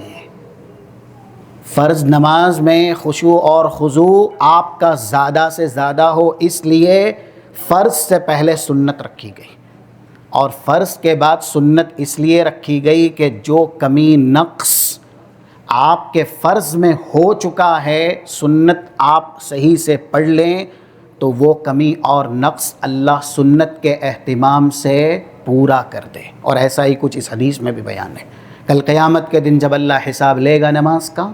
فرض نماز میں خشوع اور خضوع آپ کا زیادہ سے زیادہ ہو، اس لیے فرض سے پہلے سنت رکھی گئی، اور فرض کے بعد سنت اس لیے رکھی گئی کہ جو کمی نقص آپ کے فرض میں ہو چکا ہے، سنت آپ صحیح سے پڑھ لیں تو وہ کمی اور نقص اللہ سنت کے اہتمام سے پورا کر دے۔ اور ایسا ہی کچھ اس حدیث میں بھی بیان ہے۔ کل قیامت کے دن جب اللہ حساب لے گا نماز کا،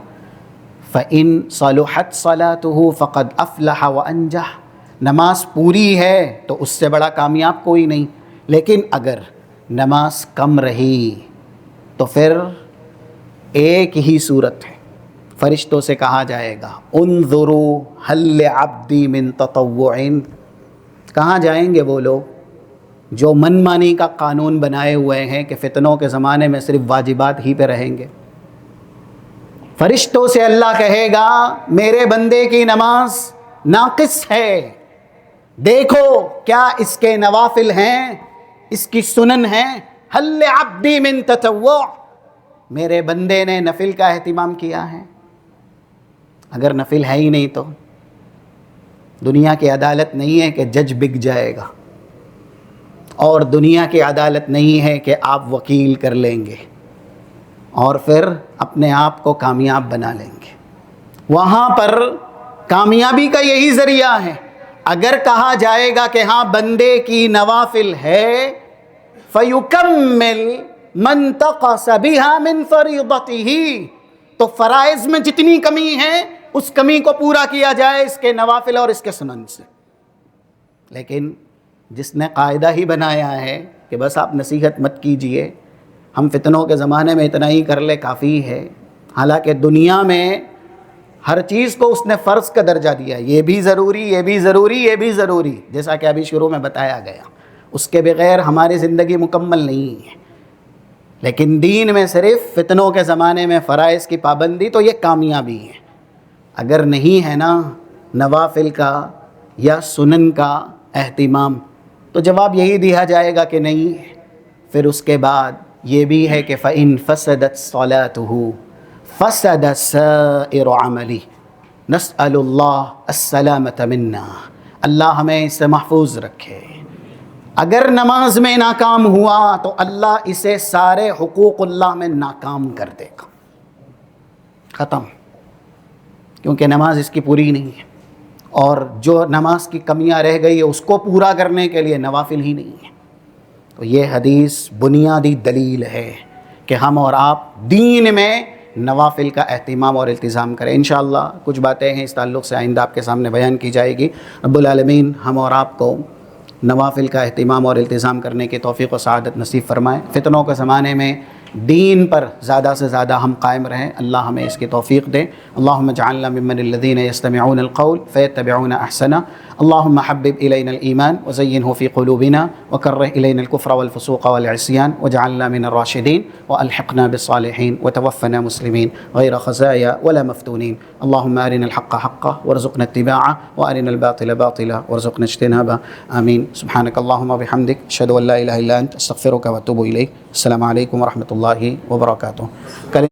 فَإِن صَلُحَتْ صَلَاتُهُ فَقَدْ أَفْلَحَ وَأَنجَحَ، نماز پوری ہے تو اس سے بڑا کامیاب کوئی نہیں. لیکن اگر نماز کم رہی تو پھر ایک ہی صورت ہے، فرشتوں سے کہا جائے گا انظروا هل لعبدی من تطوع. کہاں جائیں گے وہ لوگ جو من مانی کا قانون بنائے ہوئے ہیں کہ فتنوں کے زمانے میں صرف واجبات ہی پہ رہیں گے؟ فرشتوں سے اللہ کہے گا میرے بندے کی نماز ناقص ہے، دیکھو کیا اس کے نوافل ہیں، اس کی سنن ہیں. هل لعبدی من تطوع، میرے بندے نے نفل کا اہتمام کیا ہے؟ اگر نفل ہے ہی نہیں تو دنیا کی عدالت نہیں ہے کہ جج بک جائے گا، اور دنیا کی عدالت نہیں ہے کہ آپ وکیل کر لیں گے اور پھر اپنے آپ کو کامیاب بنا لیں گے. وہاں پر کامیابی کا یہی ذریعہ ہے. اگر کہا جائے گا کہ ہاں بندے کی نوافل ہے فَيُكَمِّلْ مَنْ تَقَصَ بِهَا مِنْ فَرِيضَتِهِ، تو فرائض میں جتنی کمی ہے اس کمی کو پورا کیا جائے اس کے نوافل اور اس کے سنن سے. لیکن جس نے قاعدہ ہی بنایا ہے کہ بس آپ نصیحت مت کیجئے، ہم فتنوں کے زمانے میں اتنا ہی کر لے کافی ہے، حالانکہ دنیا میں ہر چیز کو اس نے فرض کا درجہ دیا، یہ بھی ضروری، یہ بھی ضروری، یہ بھی ضروری، جیسا کہ ابھی شروع میں بتایا گیا. اس کے بغیر ہماری زندگی مکمل نہیں ہے. لیکن دین میں صرف فتنوں کے زمانے میں فرائض کی پابندی، تو یہ کامیابی ہے. اگر نہیں ہے نا نوافل کا یا سنن کا اہتمام تو جواب یہی دیا جائے گا کہ نہیں. پھر اس کے بعد یہ بھی ہے کہ فَإِن فَسَدَتْ صَلَاتُهُ فَسَدَ سَائِرُ عَمَلِهِ، نَسْأَلُ اللَّهَ السَّلَامَةَ مِنَّا، اللہ ہمیں اس سے محفوظ رکھے. اگر نماز میں ناکام ہوا تو اللہ اسے سارے حقوق اللہ میں ناکام کر دے گا، ختم، کیونکہ نماز اس کی پوری نہیں ہے. اور جو نماز کی کمیاں رہ گئی ہے اس کو پورا کرنے کے لیے نوافل ہی نہیں ہے. تو یہ حدیث بنیادی دلیل ہے کہ ہم اور آپ دین میں نوافل کا اہتمام اور التزام کریں. انشاءاللہ کچھ باتیں ہیں اس تعلق سے آئندہ آپ کے سامنے بیان کی جائے گی. رب العالمین ہم اور آپ کو نوافل کا اہتمام اور التزام کرنے کی توفیق و سعادت نصیب فرمائیں. فتنوں کے زمانے میں دین پر زیادہ سے زیادہ ہم قائم رہیں، اللہ ہمیں اس کی توفیق دے. اللہم اجعلنا ممن الذین یستمعون القول فیتبعون احسنہ. اللہم حبب الینا الایمان وزینہ فی قلوبنا وکرہ الینا الکفر والفسوق والعصیان واجعلنا من الراشدین والحقنا بالصالحین وتوفنا مسلمین غیر خزایا ولا مفتونین. اللہم ارنا الحق حقا وارزقنا اتباعہ وارنا الباطل باطلا وارزقنا اجتنابہ. آمین. سبحانک اللہم وبحمدک اشہد ان لا الہ الا انت استغفرک واتوب الیک. السلام علیکم ورحمۃ اللہ وبرکاتہ.